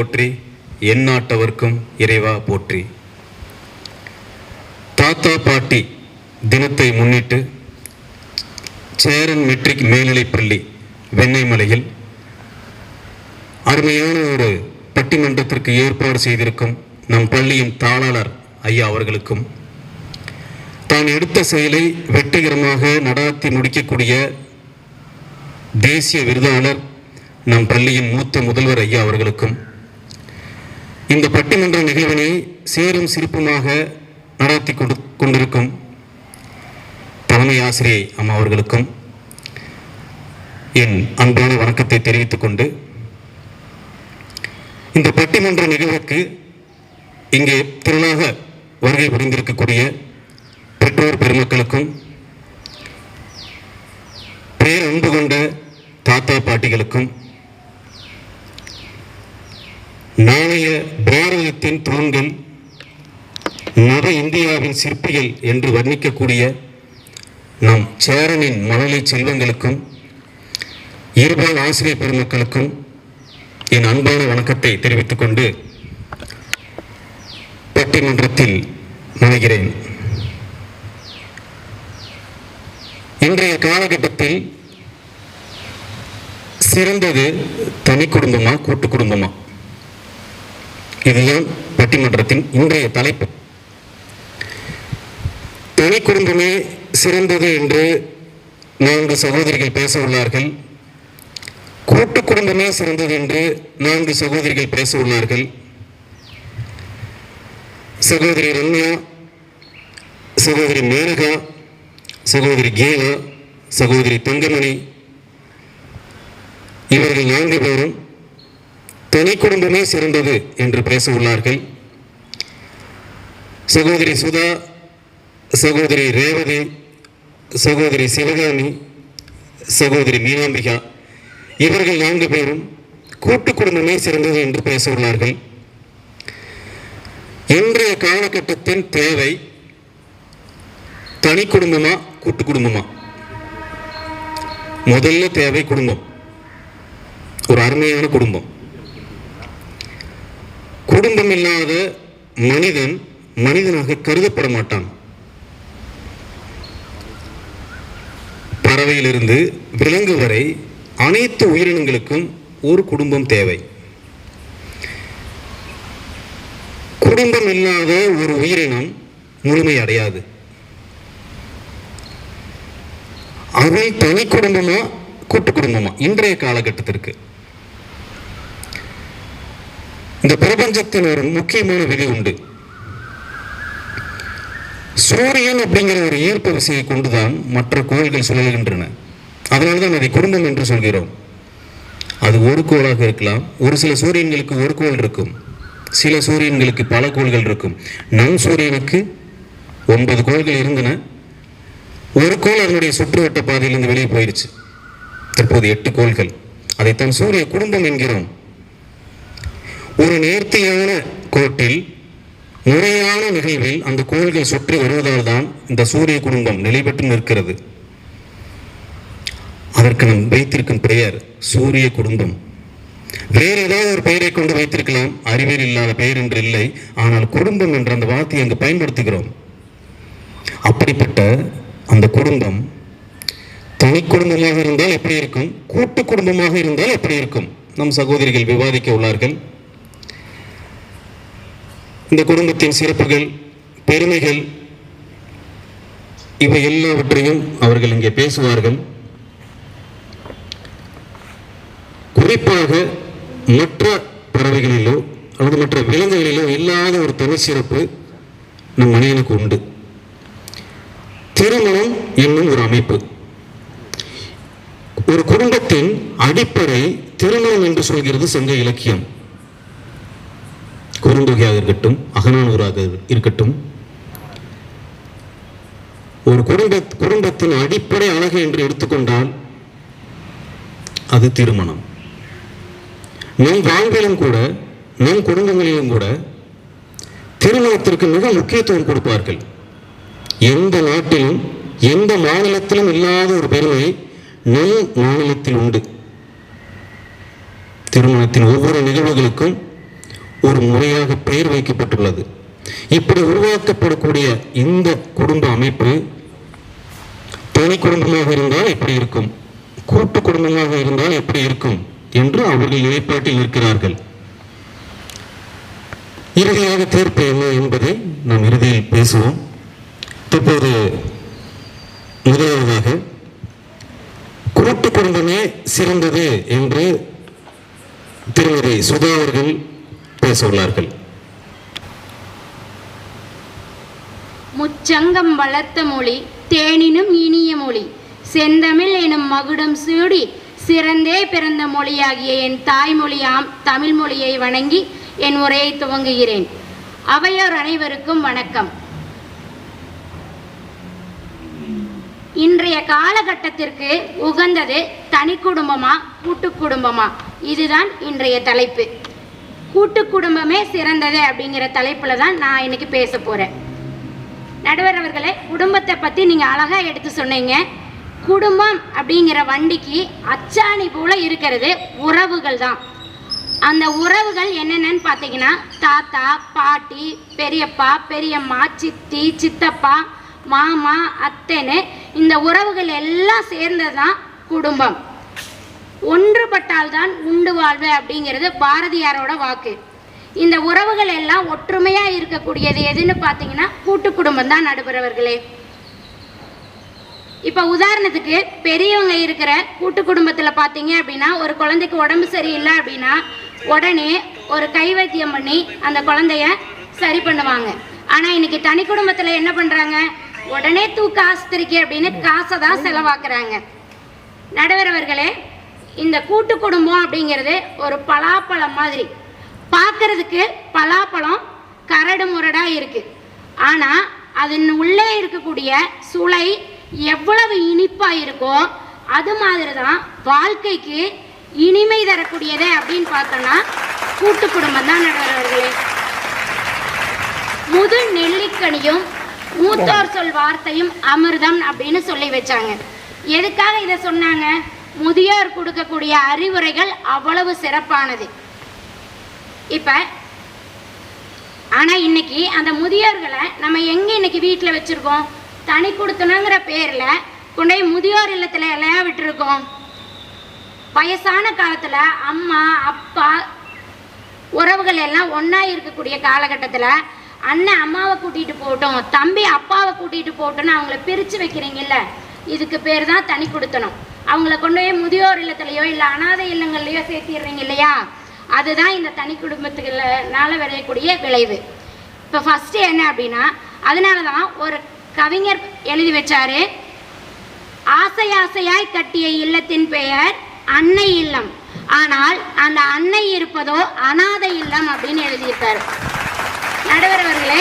போற்றி, எந்நாட்டவர்க்கும் இறைவா போற்றி. தாத்தா பாட்டி தினத்தை முன்னிட்டு சேரன் மெட்ரிக் மேல்நிலைப்பள்ளி வெண்ணெய்மலையில் அருமையான ஒரு பட்டிமன்றத்திற்கு ஏற்பாடு செய்திருக்கும் நம் பள்ளியின் தாளாளர் ஐயா அவர்களுக்கும், தான் எடுத்த செயலை வெற்றிகரமாக நடாத்தி முடிக்கக்கூடிய தேசிய விருதாளர் நம் பள்ளியின் மூத்த முதல்வர் ஐயா அவர்களுக்கும், இந்த பட்டிமன்ற நிகழ்வினை சீரும் சிறப்புமாக நடாத்தி கொண்டிருக்கும் தலைமை ஆசிரியை அம்மா அவர்களுக்கும் என் அன்பான வணக்கத்தை தெரிவித்துக் கொண்டு, இந்த பட்டிமன்ற நிகழ்வுக்கு இங்கே திரளாக வருகை புரிந்திருக்கக்கூடிய பெற்றோர் பெருமக்களுக்கும், பேரன்பு கொண்ட தாத்தா பாட்டிகளுக்கும், நாளைய பாரதத்தின் தூண்கள், நவ இந்தியாவின் சிற்பிகள் என்று வர்ணிக்கக்கூடிய நம் சேரனின் மழலை செல்வங்களுக்கும், இருபால் ஆசிரியர் பெருமக்களுக்கும் என் அன்பான வணக்கத்தை தெரிவித்துக் கொண்டு பட்டிமன்றத்தில் நுழைகிறேன். இன்றைய காலகட்டத்தில் சிறந்தது தனி குடும்பமா கூட்டு குடும்பமா? இதுதான் பட்டிமன்றத்தின் இன்றைய தலைப்பு. தனி குடும்பமே சிறந்தது என்று 4 சகோதரிகள் பேச உள்ளார்கள். கூட்டு குடும்பமே சிறந்தது என்று 4 சகோதரிகள் பேச உள்ளார்கள். சகோதரி ரம்யா, சகோதரி மேனகா, சகோதரி கீதா, சகோதரி தங்கமணி, இவர்கள் 4 பேரும் தனி குடும்பமே சிறந்தது என்று பேச உள்ளார்கள். சகோதரி சுதா, சகோதரி ரேவதி, சகோதரி சிவகாமி, சகோதரி மீனாம்பிகா, இவர்கள் 4 பேரும் கூட்டு குடும்பமே சிறந்தது என்று பேச உள்ளார்கள். இன்றைய காலகட்டத்தின் தேவை தனி குடும்பமா கூட்டு குடும்பமா? முதல்ல தேவை குடும்பம், ஒரு அருமையான குடும்பம். குடும்பம் இல்லாத மனிதன் மனிதனாக கருதப்பட மாட்டான். பறவையிலிருந்து விலங்கு வரை அனைத்து உயிரினங்களுக்கும் ஒரு குடும்பம் தேவை. குடும்பம் இல்லாத ஒரு உயிரினம் முழுமை அடையாது. அவை தனி குடும்பமா கூட்டு குடும்பமா? இன்றைய காலகட்டத்திற்கு இந்த பிரபஞ்சத்தின் ஒரு முக்கியமான விதி உண்டு. சூரியன் அப்படிங்கிற ஒரு ஈர்ப்பு விசையை கொண்டுதான் மற்ற கோள்கள் சுழல்கின்றன. அதனால்தான் அதை குடும்பம் என்று சொல்கிறோம். அது ஒரு கோளாக இருக்கலாம். ஒரு சில சூரியன்களுக்கு ஒரு கோள் இருக்கும், சில சூரியன்களுக்கு பல கோள்கள் இருக்கும். நம் சூரியனுக்கு 9 கோள்கள் இருந்தன. ஒரு கோள் அதனுடைய சுற்றுவட்ட பாதையிலிருந்து வெளியே போயிடுச்சு. தற்போது 8 கோள்கள். அதைத்தான் சூரிய குடும்பம் என்கிறோம். ஒரு நேர்த்தியான கோட்டில் முறையான நிகழ்வில் அந்த கோள்கள் சுற்றி வருவதால் தான் இந்த சூரிய குடும்பம் நிலை பெற்று நிற்கிறது. அதற்கு நாம் வைத்திருக்கும் பெயர் சூரிய குடும்பம். வேறு ஏதாவது ஒரு பெயரை கொண்டு வைத்திருக்கலாம், அறிவியல் இல்லாத பெயர் என்று இல்லை. ஆனால் குடும்பம் என்ற அந்த வார்த்தையை அங்கு பயன்படுத்துகிறோம். அப்படிப்பட்ட அந்த குடும்பம் தனி குடும்பமாக இருந்தால் எப்படி இருக்கும், கூட்டு குடும்பமாக இருந்தால் எப்படி இருக்கும், நம் சகோதரிகள் விவாதிக்க உள்ளார்கள். இந்த குடும்பத்தின் சிறப்புகள், பெருமைகள், இவை எல்லாவற்றையும் அவர்கள் இங்கே பேசுவார்கள். குறிப்பாக மற்ற பறவைகளிலோ அல்லது மற்ற விலங்குகளிலோ இல்லாத ஒரு தனி சிறப்பு நம் மனிதனுக்கு உண்டு. திருமணம் என்னும் ஒரு அமைப்பு. ஒரு குடும்பத்தின் அடிப்படை திருமணம் என்று சொல்கிறது சங்க இலக்கியம். குறுந்தொகையாக இருக்கட்டும், அகநானூறாக இருக்கட்டும், ஒரு குடும்பத்தின் அடிப்படை அழகு என்று எடுத்துக்கொண்டால் அது திருமணம். நம் வாழ்விலும் கூட, நம் குடும்பங்களிலும் கூட திருமணத்திற்கு மிக முக்கியத்துவம் கொடுப்பார்கள். எந்த நாட்டிலும் எந்த மாநிலத்திலும் இல்லாத ஒரு பெருமை நம் மாநிலத்தில் உண்டு. திருமணத்தின் ஒவ்வொரு நிகழ்வுகளுக்கும் ஒரு முறையாக பெயர் வைக்கப்பட்டுள்ளது. இப்படி உருவாக்கப்படக்கூடிய இந்த குடும்ப அமைப்பு தனி குடும்பமாக இருந்தால் எப்படி இருக்கும், கூட்டு குடும்பமாக இருந்தால் எப்படி இருக்கும் என்று அவர்கள் நிலைப்பாட்டில் இருக்கிறார்கள். இறுதியாக தீர்ப்பு என்ன என்பதை நாம் இறுதியில் பேசுவோம். தற்போது முதலாவதாக கூட்டு குடும்பமே சிறந்தது என்று திருமதி சுதா அவர்கள் பேச உள்ளார்கள். முச்சங்கம் வளர்த்த மொழி தேனினும் இனிய மொழி செந்தமிழ் எனும் மகுடம் சூடி சிறந்தே பிறந்த மொழியாகிய என் தாய்மொழியாம் தமிழ் மொழியை வணங்கி என் உரையை துவங்குகிறேன். அவையோர் அனைவருக்கும் வணக்கம். இன்றைய காலகட்டத்திற்கு உகந்தது தனி குடும்பமா கூட்டு குடும்பமா, இதுதான் இன்றைய தலைப்பு. கூட்டு குடும்பமே சிறந்தது அப்படிங்கிற தலைப்புல தான் நான் இன்னைக்கு பேச போறேன். நடுவர் அவர்களே, குடும்பத்தை பத்தி நீங்க அழகா எடுத்து சொன்னீங்க. குடும்பம் அப்படிங்கிற வண்டிக்கு அச்சாணி போல இருக்கிறது உறவுகள் தான். அந்த உறவுகள் என்னென்னு பார்த்தீங்கன்னா தாத்தா, பாட்டி, பெரியப்பா, பெரியம்மா, சித்தி, சித்தப்பா, மாமா, அத்தைன்னு இந்த உறவுகள் எல்லாம் சேர்ந்ததுதான் குடும்பம். ஒன்றுபட்டால்தான் உண்டு வாழ்வு அப்படிங்கிறது பாரதியாரோட வாக்கு. இந்த உறவுகள் எல்லாம் ஒற்றுமையா இருக்கக்கூடியது எதுன்னு பார்த்தீங்கன்னா கூட்டு குடும்பம் தான் நடுபவர்களே. இப்போ உதாரணத்துக்கு பெரியவங்க இருக்கிற கூட்டு குடும்பத்தில் பார்த்தீங்க அப்படின்னா ஒரு குழந்தைக்கு உடம்பு சரியில்லை அப்படின்னா உடனே ஒரு கை வைத்தியம் பண்ணி அந்த குழந்தைய சரி பண்ணுவாங்க. ஆனால் இன்னைக்கு தனி குடும்பத்தில் என்ன பண்ணுறாங்க, உடனே தூக்க ஆஸ்பத்திரிக்கு அப்படின்னு காசை தான் செலவாக்குறாங்க. நடுவரவர்களே, இந்த கூட்டு குடும்பம் அப்படிங்கிறது ஒரு பலாப்பழம் மாதிரி. பார்க்கறதுக்கு பலாப்பழம் கரடு முரடா இருக்கு, ஆனால் அதன் உள்ளே இருக்கக்கூடிய சுளை எவ்வளவு இனிப்பா இருக்கோ அது மாதிரி தான் வாழ்க்கைக்கு இனிமை தரக்கூடியது அப்படின்னு பார்த்தோம்னா கூட்டு குடும்பம் தான் நடுவர்களே. முது நெல்லிக்கனியும் மூத்தோர் சொல் வார்த்தையும் அமிர்தம் அப்படின்னு சொல்லி வச்சாங்க. எதுக்காக இதை சொன்னாங்க? முதியோர் கொடுக்கக்கூடிய அறிவுரைகள் அவ்வளவு சிறப்பானது. இப்ப ஆனா இன்னைக்கு அந்த முதியோர்களை நம்ம எங்க இன்னைக்கு வீட்டில் வச்சிருக்கோம்? தனி கொடுத்தனுங்கிற பேர்ல கொண்டே முதியோர் இல்லத்துல எல்லாம் விட்டுருக்கோம். வயசான காலத்துல அம்மா அப்பா உறவுகள் எல்லாம் ஒன்னா இருக்கக்கூடிய காலகட்டத்துல அண்ணன் அம்மாவை கூட்டிட்டு போகட்டும், தம்பி அப்பாவை கூட்டிட்டு போகட்டும்னு அவங்கள பிரிச்சு வைக்கிறீங்கல்ல, இதுக்கு பேர் தான் தனி கொடுத்தனும். அவங்கள கொண்டு போய் முதியோர் இல்லத்துலையோ இல்லை அனாதை இல்லங்கள்லையோ சேர்த்திடுறீங்க இல்லையா, அதுதான் இந்த தனி குடும்பத்துக்குனால விளையக்கூடிய விளைவு. இப்போ ஃபர்ஸ்ட் என்ன அப்படின்னா, அதனால தான் ஒரு கவிஞர் எழுதி வச்சாரு, ஆசை ஆசையாய் கட்டிய இல்லத்தின் பெயர் அன்னை இல்லம், ஆனால் அந்த அன்னை இருப்பதோ அனாதை இல்லம் அப்படின்னு எழுதியிருக்காரு. நடுவர் அவர்களே,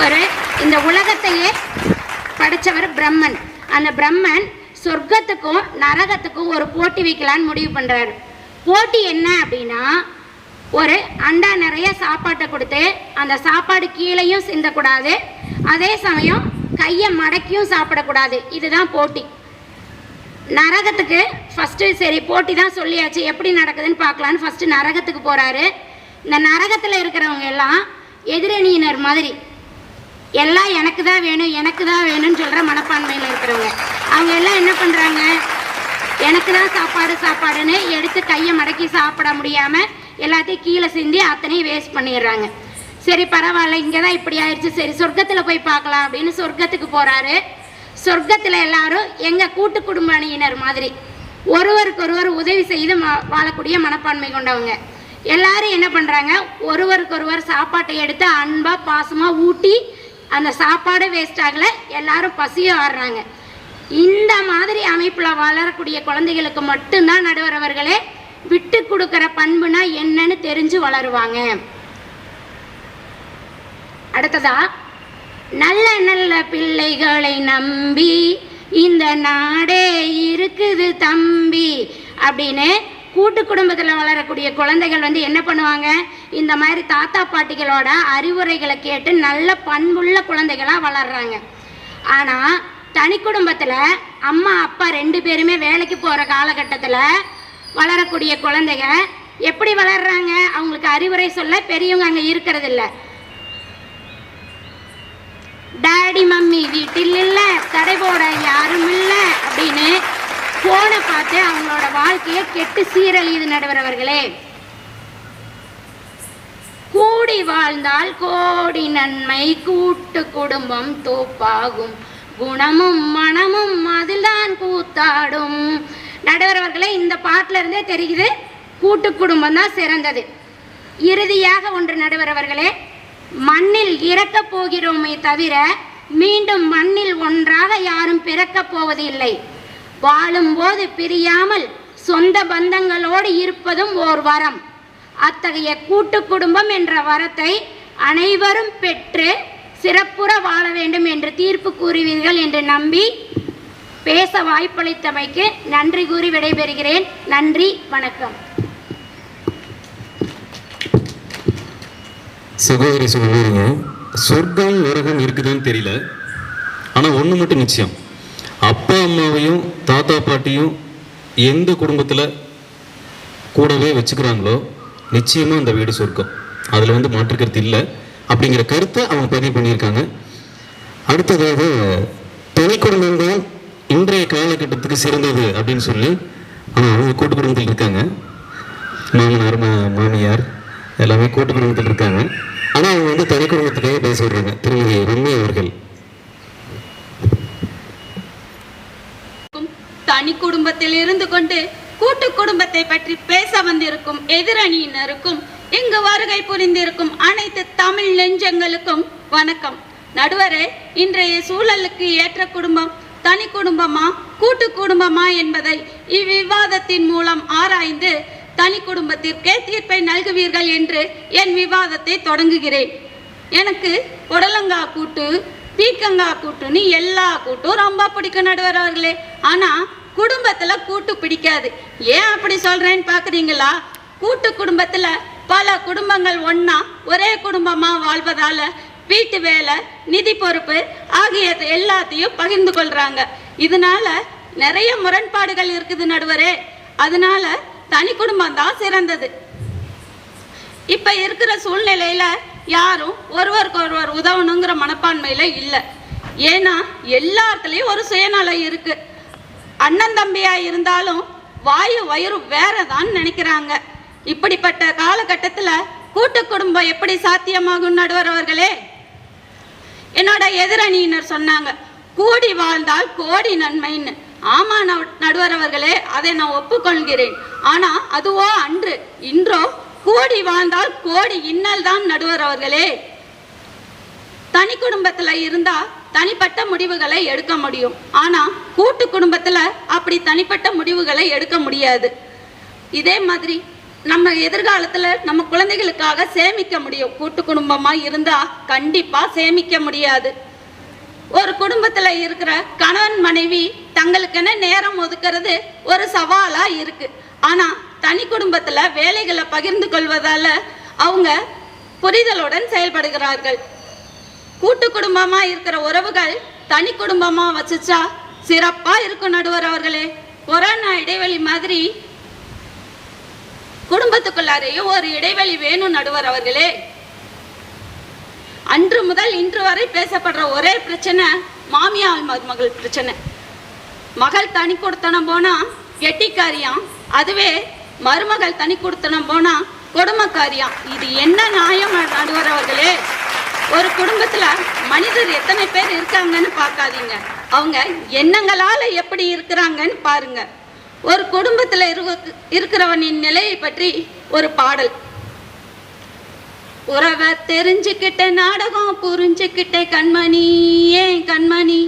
ஒரு இந்த உலகத்தையே படைச்சவர் பிரம்மன். அந்த பிரம்மன் சொர்க்கத்துக்கும் நரகத்துக்கும் ஒரு போட்டி வைக்கலான்னு முடிவு பண்றாரு. போட்டி என்ன அப்படின்னா, ஒரு அண்டா நிறைய சாப்பாட்டை கொடுத்து அந்த சாப்பாடு கீழையும் சிந்தக்கூடாது, அதே சமயம் கையை மடக்கியும் சாப்பிடக்கூடாது. இதுதான் போட்டி. நரகத்துக்கு ஃபர்ஸ்ட் சரி போட்டி தான் சொல்லியாச்சு, எப்படி நடக்குதுன்னு பார்க்கலான்னு ஃபர்ஸ்ட் நரகத்துக்கு போறாரு. இந்த நரகத்தில் இருக்கிறவங்க எல்லாம் எதிரணியினர் மாதிரி எல்லாம் எனக்கு தான் வேணும் எனக்கு தான் வேணும்னு சொல்ற மனப்பான்மையில் இருக்கிறவங்க. அவங்க எல்லாம் என்ன பண்றாங்க, எனக்கு தான் சாப்பாடு சாப்பாடுன்னு எடுத்து கையை மடக்கி சாப்பிட முடியாம எல்லாத்தையும் கீழே சிந்தி அத்தனையும் வேஸ்ட் பண்ணிடுறாங்க. சரி பரவாயில்ல, இங்கே தான் இப்படி ஆயிடுச்சு, சரி சொர்க்கத்தில் போய் பார்க்கலாம் அப்படின்னு சொர்க்கத்துக்கு போறாரு. சொர்க்கத்தில் எல்லாரும் எங்கள் கூட்டு குடும்ப அணியினர் மாதிரி ஒருவருக்கு ஒருவர் உதவி செய்து வாழக்கூடிய மனப்பான்மை கொண்டவங்க. எல்லாரும் என்ன பண்ணுறாங்க, ஒருவருக்கு ஒருவர் சாப்பாட்டை எடுத்து அன்பாக பாசமாக ஊட்டி அந்த சாப்பாடு வேஸ்ட் ஆகலை, எல்லாரும் பசியை ஆடுறாங்க. இந்த மாதிரி அமைப்பில் வளரக்கூடிய குழந்தைகளுக்கு மட்டும்தான் நடுவரவர்களே விட்டு கொடுக்குற பண்புனா என்னன்னு தெரிஞ்சு வளருவாங்க. அடுத்ததா, நல்ல நல்ல பிள்ளைகளை நம்பி இந்த நாடே இருக்குது தம்பி அப்படின்னு கூட்டு குடும்பத்தில் வளரக்கூடிய குழந்தைகள் என்ன பண்ணுவாங்க, இந்த மாதிரி தாத்தா பாட்டிகளோட அறிவுரைகளை கேட்டு நல்ல பண்புள்ள குழந்தைகளாக வளர்றாங்க. ஆனால் தனி குடும்பத்தில் அம்மா அப்பா ரெண்டு பேருமே வேலைக்கு போகிற காலகட்டத்தில் வளரக்கூடிய குழந்தைங்க எப்படி வளர்றாங்க? அவங்களுக்கு அறிவுரை சொல்ல பெரியவங்க அங்கே இருக்கிறது இல்லை. டாடி மம்மி வீட்டில் இல்லை, தடை போட யாரும் இல்லை அப்படின்னு போனை பார்த்து அவங்களோட வாழ்க்கையை கெட்டு சீரழியுது நடுவர் அவர்களே. கூடி வாழ்ந்தால் கோடி நன்மை, கூட்டு குடும்பம் தோப்பாகும், குணமும் மனமும் அதில்தான் கூத்தாடும். நடுவர் அவர்களே, இந்த பாட்டில இருந்தே தெரியுது கூட்டு குடும்பம் தான் சிறந்தது. இறுதியாக ஒன்று நடுவர் அவர்களே, மண்ணில் இறக்கப் போகிறோமே தவிர மீண்டும் மண்ணில் ஒன்றாக யாரும் பிறக்கப் போவது இல்லை. வாழும்போது பிரியாமல் சொந்த பந்தங்களோடு இருப்பதும் ஓர் வரம். அத்தகைய கூட்டு குடும்பம் என்ற வரத்தை அனைவரும் பெற்று சிறப்புற வாழ வேண்டும் என்று தீர்ப்பு கூறுவீர்கள் என்று நம்பி பேச வாய்ப்பளித்தமைக்கு நன்றி கூறி விடைபெறுகிறேன். நன்றி, வணக்கம். சகோதரி சொல்லுங்க, சொர்க்கம் நரகம் இருக்குதான்னு தெரியல, ஆனால் ஒன்று மட்டும் நிச்சயம், அப்பா அம்மாவையும் தாத்தா பாட்டியும் எந்த குடும்பத்தில் கூடவே வச்சுக்கிறாங்களோ நிச்சயமாக அந்த வீடு சொர்க்கம். அதில் மாற்றுக்கருத்து இல்லை அப்படிங்கிற கருத்தை அவங்க பதிவு பண்ணியிருக்காங்க. அடுத்ததாக தனி குடும்பம் தான் இன்றைய காலகட்டத்துக்கு சிறந்தது அப்படின்னு சொல்லி அவங்க கூட்டு குடும்பத்தில் இருக்காங்க. மாமனார் மாமியார் எல்லாமே கூட்டு குடும்பத்தில் இருக்காங்க. ஆனால் அவங்க தனி குடும்பத்துக்காக பேச விடுறாங்க. திருமதி ரம்யா அவர்கள். தனி குடும்பத்தில் இருந்து கொண்டு கூட்டு குடும்பத்தை பற்றி பேச வந்திருக்கும் எதிரணியினருக்கும் இங்கு வருகை புரிந்திருக்கும் அனைத்து தமிழ் நெஞ்சங்களுக்கும் வணக்கம். நடுவரே, இன்றைய சூழலுக்கு ஏற்ற குடும்பம் தனி குடும்பமா கூட்டு குடும்பமா என்பதை இவ்விவாதத்தின் மூலம் ஆராய்ந்து தனி குடும்பத்திற்கே தீர்ப்பை நல்குவீர்கள் என்று என் விவாதத்தை தொடங்குகிறேன். எனக்கு புடலங்கா கூட்டு, பீக்கங்காய் கூட்டுன்னு எல்லா கூட்டும் ரொம்ப பிடிக்கும் நடுவர் அவர்களே. ஆனால் குடும்பத்துல கூட்டு பிடிக்காது. ஏன் அப்படி சொல்றேன்னு பாக்குறீங்களா? கூட்டு குடும்பத்துல பல குடும்பங்கள் ஒன்னா ஒரே குடும்பமா வாழ்வதால வீட்டு வேலை, நிதி பொறுப்பு ஆகியது எல்லாத்தையும் பகிர்ந்து கொள்றாங்க. இதனால நிறைய முரண்பாடுகள் இருக்குது நடுவரே. அதனால தனி குடும்பம் தான் சிறந்தது. இப்ப இருக்கிற சூழ்நிலையில யாரும் ஒருவருக்கு ஒருவர் உதவணுங்கிற மனப்பான்மையில இல்லை. ஏன்னா எல்லாத்துலயும் ஒரு சுயநலம் இருக்கு. அண்ணன் தம்பியா இருந்தாலும் வாயு வயிறு வேறதான் நினைக்கிறாங்க. இப்படிப்பட்ட காலகட்டத்துல கூட்டு குடும்பம் எப்படி சாத்தியமாகும் நடுவர் அவர்களே? என்னோட எதிரணியினர் சொன்னாங்க, கூடி வாழ்ந்தால் கோடி நன்மைன்னு. ஆமா நடுவர் அவர்களே, அதை நான் ஒப்புக்கொள்கிறேன். ஆனா அதுவோ அன்று, இன்றோ கூடி வாழ்ந்தால் கோடி இன்னல் தான் நடுவர் அவர்களே. தனி குடும்பத்துல இருந்தா தனிப்பட்ட முடிவுகளை எடுக்க முடியும். ஆனா கூட்டு குடும்பத்துல அப்படி தனிப்பட்ட முடிவுகளை எடுக்க முடியாது. இதே மாதிரி நம்ம எதிர்காலத்துல நம்ம குழந்தைகளுக்காக சேமிக்க முடியும். கூட்டு குடும்பமா இருந்தா கண்டிப்பா சேமிக்க முடியாது. ஒரு குடும்பத்துல இருக்கிற கணவன் மனைவி தங்களுக்கென நேரம் ஒதுக்கிறது ஒரு சவாலா இருக்கு. ஆனா தனி குடும்பத்துல வேலைகளை பகிர்ந்து கொள்வதால அவங்க புரிதலுடன் செயல்படுகிறார்கள். கூட்டு குடும்பமா இருக்கிற உறவுகள் தனி குடும்பமா வச்சுச்சா சிறப்பா இருக்கும் நடுவர் அவர்களே. கொரோனா இடைவெளி மாதிரி குடும்பத்துக்குள்ளாரையும் ஒரு இடைவெளி வேணும் நடுவர் அவர்களே. அன்று முதல் இன்று வரை பேசப்படுற ஒரே பிரச்சனை மாமியார் மருமகள் பிரச்சனை. மகள் தனி கொடுத்தனம் போனா கெட்டிக்காரியாம், அதுவே மருமகள் தனி கொடுத்தனம் போனா கொடுமைக்காரியாம். இது என்ன நியாயம் நடுவர் அவர்களே? ஒரு குடும்பத்துல மனிதர் எத்தனை பேர் இருக்காங்கன்னு பார்க்காதீங்க, அவங்க எண்ணங்களால எப்படி இருக்கிறாங்கன்னு பாருங்க. ஒரு குடும்பத்துல இருக்கிறவனின் நிலையை பற்றி ஒரு பாடல். உறவை தெரிஞ்சுக்கிட்ட நாடகம் புரிஞ்சுக்கிட்ட கண்மணி, ஏன் கண்மணி,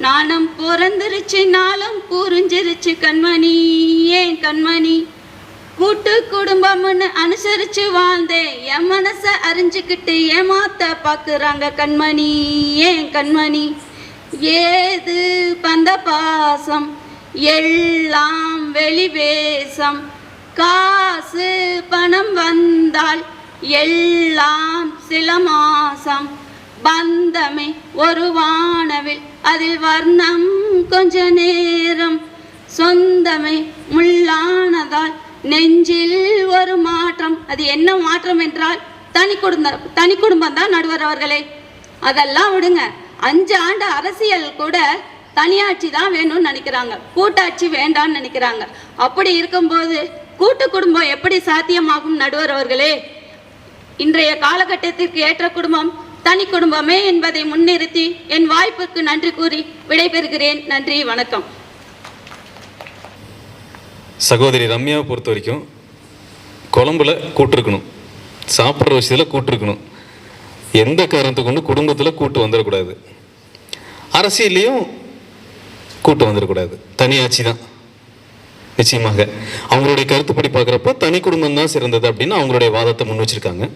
நானும் பிறந்துருச்சு நாளும் புரிஞ்சிருச்சு கண்மணி, ஏன் கண்மணி, கூட்டு குடும்பம்னு அனுசரிச்சு வாழ்ந்தேன், என் மனச அறிஞ்சுக்கிட்டு ஏமாத்த பாக்குறாங்க கண்மணி, ஏன் கண்மணி, ஏது பந்த பாசம் எல்லாம் வெளிவேசம், காசு பணம் வந்தால் எல்லாம் சில மாசம், பந்தமே ஒரு வானவில் அதில் வர்ணம் கொஞ்ச நேரம், சொந்தமே முள்ளானதால் நெஞ்சில் ஒரு மாற்றம். அது என்ன மாற்றம் என்றால் தனி குடும்பம் தான் நடுவர் அவர்களே. அதெல்லாம் விடுங்க, 5 ஆண்டு அரசியல் கூட தனியாட்சி தான் வேணும்னு நினைக்கிறாங்க, கூட்டாட்சி வேண்டாம்னு நினைக்கிறாங்க. அப்படி இருக்கும்போது கூட்டு குடும்பம் எப்படி சாத்தியமாகும் நடுவர் அவர்களே? இன்றைய காலகட்டத்திற்கு ஏற்ற குடும்பம் தனி குடும்பமே என்பதை முன்னிறுத்தி என் வாய்ப்புக்கு நன்றி கூறி விடைபெறுகிறேன். நன்றி, வணக்கம். சகோதரி ரம்யாவை பொறுத்த வரைக்கும் குழம்புல கூட்டு இருக்கணும், சாப்பிட்ற விஷயத்தில் கூட்டு இருக்கணும். எந்த காரணத்தை கொண்டு குடும்பத்தில் கூட்டு வந்துடக்கூடாது, அரசியல்லையும் கூட்டு வந்துடக்கூடாது. தனியாட்சி தான் நிச்சயமாக. அவங்களுடைய கருத்துப்படி பார்க்குறப்ப தனி குடும்பம் தான் சிறந்தது அப்படின்னு அவங்களுடைய வாதத்தை முன் வச்சிருக்காங்க.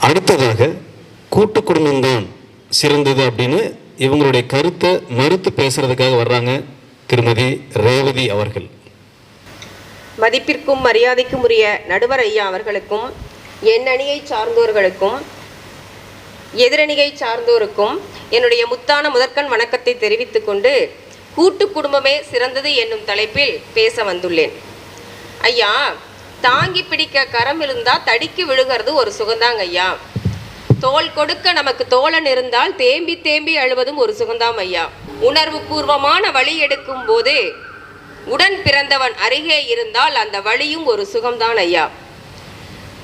அடுத்ததாக கூட்டு குடும்பம்தான் சிறந்தது அப்படின்னு இவங்களுடைய கருத்தை மறுத்து பேசுறதுக்காக வர்றாங்க திருமதி ரேவதி அவர்கள். மதிப்பிற்கும் மரியாதைக்கும் உரிய நடுவர் ஐயா அவர்களுக்கும், என் அணியை சார்ந்தோர்களுக்கும் எதிரணியை சார்ந்தோருக்கும் என்னுடைய முத்தான முதற்கண் வணக்கத்தை தெரிவித்துக் கொண்டு கூட்டு குடும்பமே சிறந்தது என்னும் தலைப்பில் பேச வந்துள்ளேன். ஐயா, தாங்கி பிடிக்க கரம் இருந்தா தடிக்கு விழுகிறது ஒரு சுகந்தாங்க ஐயா. தோள் கொடுக்க நமக்கு தோழன் இருந்தால் தேம்பி தேம்பி அழுவதும் ஒரு சுகந்தாம் ஐயா. உணர்வு பூர்வமான வழி எடுக்கும் போது உடன் பிறந்தவன் அருகே இருந்தால் அந்த வழியும் ஒரு சுகம்தான் ஐயா.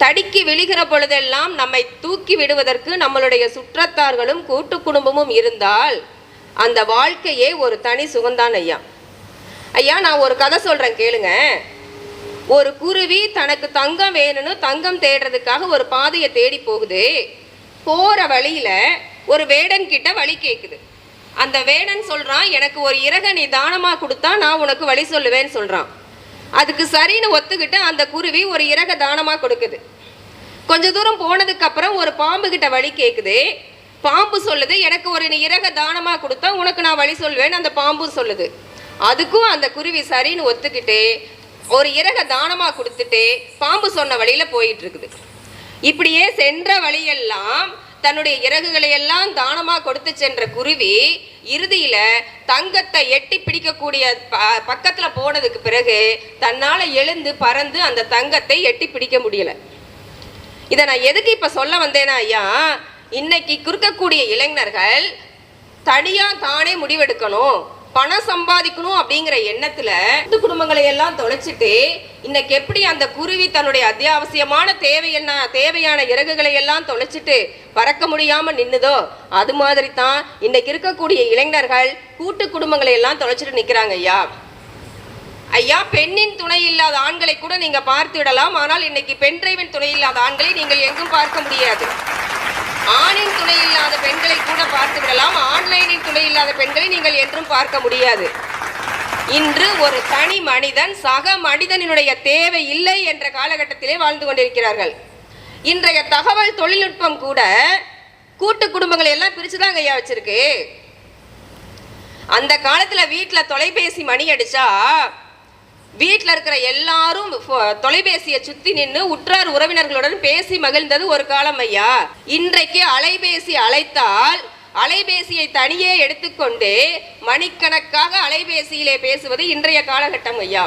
தடிக்கு விழுகிற பொழுதெல்லாம் நம்மை தூக்கி விடுவதற்கு நம்மளுடைய சுற்றத்தார்களும் கூட்டு குடும்பமும் இருந்தால் அந்த வாழ்க்கையே ஒரு தனி சுகம்தான் ஐயா. ஐயா, நான் ஒரு கதை சொல்றேன் கேளுங்க. ஒரு குருவி தனக்கு தங்கம் வேணும்னு தங்கம் தேடுறதுக்காக ஒரு பாதையை தேடி போகுது. போற வழியில ஒரு வேடன் கிட்ட வழி கேட்குது. அந்த வேடன் சொல்றான், எனக்கு ஒரு இறகை நீ தானமா கொடுத்தா நான் உனக்கு வழி சொல்லுவேன்னு சொல்றான். அதுக்கு சரின்னு ஒத்துக்கிட்டு அந்த குருவி ஒரு இறகை தானமா கொடுக்குது. கொஞ்ச தூரம் போனதுக்கு அப்புறம் ஒரு பாம்பு கிட்ட வழி கேட்குது. பாம்பு சொல்லுது, எனக்கு ஒரு இறகை தானமா கொடுத்தா உனக்கு நான் வழி சொல்லுவேன்னு அந்த பாம்பு சொல்லுது. அதுக்கும் அந்த குருவி சரின்னு ஒத்துக்கிட்டு ஒரு இறகை தானமா கொடுத்துட்டு பாம்பு சொன்ன வழியில போயிட்டு இருக்குது. இப்படியே சென்ற வழியெல்லாம் தன்னுடைய இறகுகளை எல்லாம் தானமா கொடுத்து சென்ற குருவி இறுதியில தங்கத்தை எட்டி பிடிக்கக்கூடிய பக்கத்துல போனதுக்கு பிறகு தன்னால எழுந்து பறந்து அந்த தங்கத்தை எட்டி பிடிக்க முடியல. இதை நான் எதுக்கு இப்ப சொல்ல வந்தேனா ஐயா, இன்னைக்கு இருக்கக்கூடிய இளைஞர்கள் தனியா தானே முடிவெடுக்கணும், பணம் சம்பாதிக்கணும் அப்படிங்கிற எண்ணத்துல குடும்பங்களை எல்லாம் தொலைச்சிட்டு இன்னைக்கு எப்படி அந்த குருவி தன்னுடைய அத்தியாவசியமான தேவையான இறகுகளை எல்லாம் தொலைச்சிட்டு பறக்க முடியாம நின்னுதோ, அது மாதிரி தான் இன்னைக்கு இருக்கக்கூடிய இளைஞர்கள் கூட்டு குடும்பங்களை எல்லாம் தொலைச்சிட்டு நிக்கிறாங்க ஐயா. ஐயா, பெண்ணின் துணை இல்லாத ஆண்களை கூட நீங்க பார்த்து விடலாம், ஆனால் இன்னைக்கு பெண் டிரைவின் துணை இல்லாத ஆண்களை நீங்கள் எங்கும் பார்க்க முடியாது. ஆணின் துணை இல்லாத பெண்களை கூட பார்த்து விடலாம், ஆன்லைனின் துணை இல்லாத பெண்களை நீங்கள் என்றும் பார்க்க முடியாது. இன்று ஒரு தனி மனிதன் சக மனிதனுடைய தேவை இல்லை என்ற காலகட்டத்திலே வாழ்ந்து கொண்டிருக்கிறார்கள். இன்றைய தகவல் தொழில்நுட்பம் கூட கூட்டு குடும்பங்களை எல்லாம் பிரிச்சுதாங்க ஐயா வச்சிருக்கு. அந்த காலத்துல வீட்டுல தொலைபேசி மணி அடிச்சா வீட்டில் இருக்கிற எல்லாரும் தொலைபேசியை சுத்தி நின்று உற்றார் உறவினர்களுடன் பேசி மகிழ்ந்தது ஒரு காலம் ஐயா. இன்றைக்கு அலைபேசி அழைத்தால் அலைபேசியை தனியே எடுத்துக்கொண்டு மணிக்கணக்காக அலைபேசியிலே பேசுவது இன்றைய காலகட்டம் ஐயா.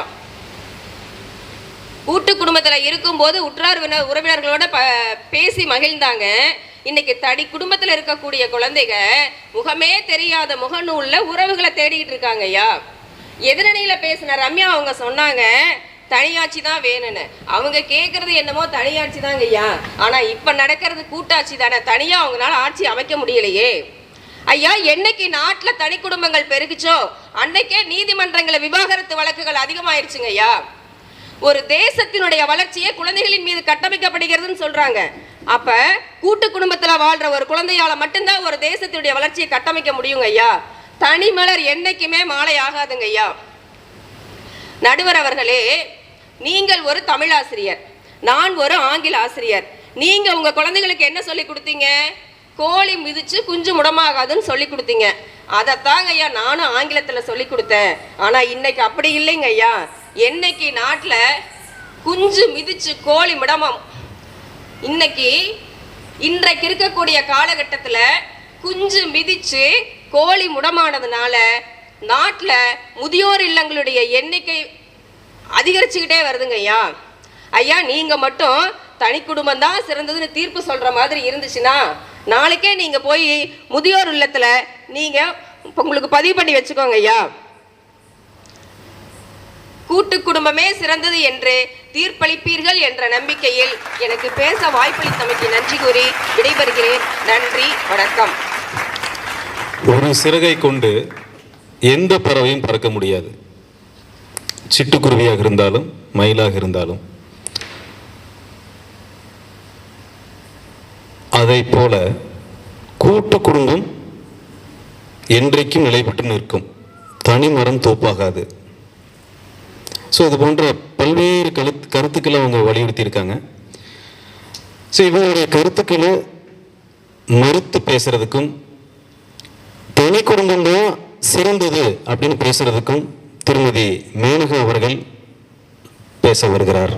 கூட்டு குடும்பத்துல இருக்கும்போது உற்றார் உறவினர்களோட பேசி மகிழ்ந்தாங்க. இன்னைக்கு தனி குடும்பத்துல இருக்கக்கூடிய குழந்தைங்க முகமே தெரியாத முகநூல்ல உறவுகளை தேடிக்கிட்டு இருக்காங்க ஐயா. எதிரணியில பேசின ரம்யா அவங்க சொன்னாங்க தனியாட்சி தான் வேணும்னு. அவங்க கேட்கறது என்னமோ தனியாட்சி தாங்க ஐயா, ஆனா இப்ப நடக்கிறது கூட்டாட்சி தானே. தனியா அவங்களால ஆட்சி அமைக்க முடியலையே ஐயா. என்னைக்கு நாட்டுல தனி குடும்பங்கள் பெருகுச்சோ அன்னைக்கே நீதிமன்றங்கள விவாகரத்து வழக்குகள் அதிகமாயிருச்சுங்க ஐயா. ஒரு தேசத்தினுடைய வளர்ச்சியே குழந்தைகளின் மீது கட்டமைக்கப்படுகிறதுன்னு சொல்றாங்க. அப்ப கூட்டு குடும்பத்துல வாழ்ற ஒரு குழந்தையால மட்டும்தான் ஒரு தேசத்தினுடைய வளர்ச்சியை கட்டமைக்க முடியுங்க ஐயா. தனி மலர் என்னைக்குமே மாலை ஆகாதுங்க ஐயா. நடுவர் அவர்களே, நீங்கள் ஒரு தமிழ் ஆசிரியர், நான் ஒரு ஆங்கில ஆசிரியர். நீங்க உங்க குழந்தைகளுக்கு என்ன சொல்லி கொடுத்தீங்க? கோழி மிதிச்சு குஞ்சு முடமாகாதுன்னு சொல்லி கொடுத்தீங்க. அதைத்தாங்க ஐயா நானும் ஆங்கிலத்துல சொல்லி கொடுத்தேன். ஆனா இன்னைக்கு அப்படி இல்லைங்க ஐயா. என்னைக்கு நாட்டுல குஞ்சு மிதிச்சு கோழி முடமாம், இன்றைக்கு இருக்கக்கூடிய காலகட்டத்துல குஞ்சு மிதிச்சு கோழி முடமானதுனால நாட்டில் முதியோர் இல்லங்களுடைய எண்ணிக்கை அதிகரிச்சுக்கிட்டே வருதுங்க ஐயா. ஐயா, நீங்கள் மட்டும் தனி குடும்பம் தான் சிறந்ததுன்னு தீர்ப்பு சொல்கிற மாதிரி இருந்துச்சுன்னா நாளைக்கே நீங்கள் போய் முதியோர் இல்லத்தில் நீங்கள் உங்களுக்கு பதிவு பண்ணி வச்சுக்கோங்க ஐயா. கூட்டு குடும்பமே சிறந்தது என்று தீர்ப்பளிப்பீர்கள் என்ற நம்பிக்கையில் எனக்கு பேச வாய்ப்பளித்தமைக்கு நன்றி கூறி விடைபெறுகிறேன். நன்றி, வணக்கம். ஒரு சிறகை கொண்டு எந்த பறவையும் பறக்க முடியாது. சிட்டுக்குருவியாக இருந்தாலும் மயிலாக இருந்தாலும். அதை போல கூட்டு குடும்பம் என்றைக்கும் நிலைப்பட்டு நிற்கும். தனி மரம் தோப்பாகாது. ஸோ இது போன்ற பல்வேறு கருத்துக்களை அவங்க வலியுறுத்தியிருக்காங்க. ஸோ இவங்களுடைய கருத்துக்களை மறுத்து பேசுறதுக்கும் தனி குடும்பம் தான் சிறந்தது அப்படின்னு பேசுறதுக்கும் திருமதி மேனகா அவர்கள் பேச வருகிறார்.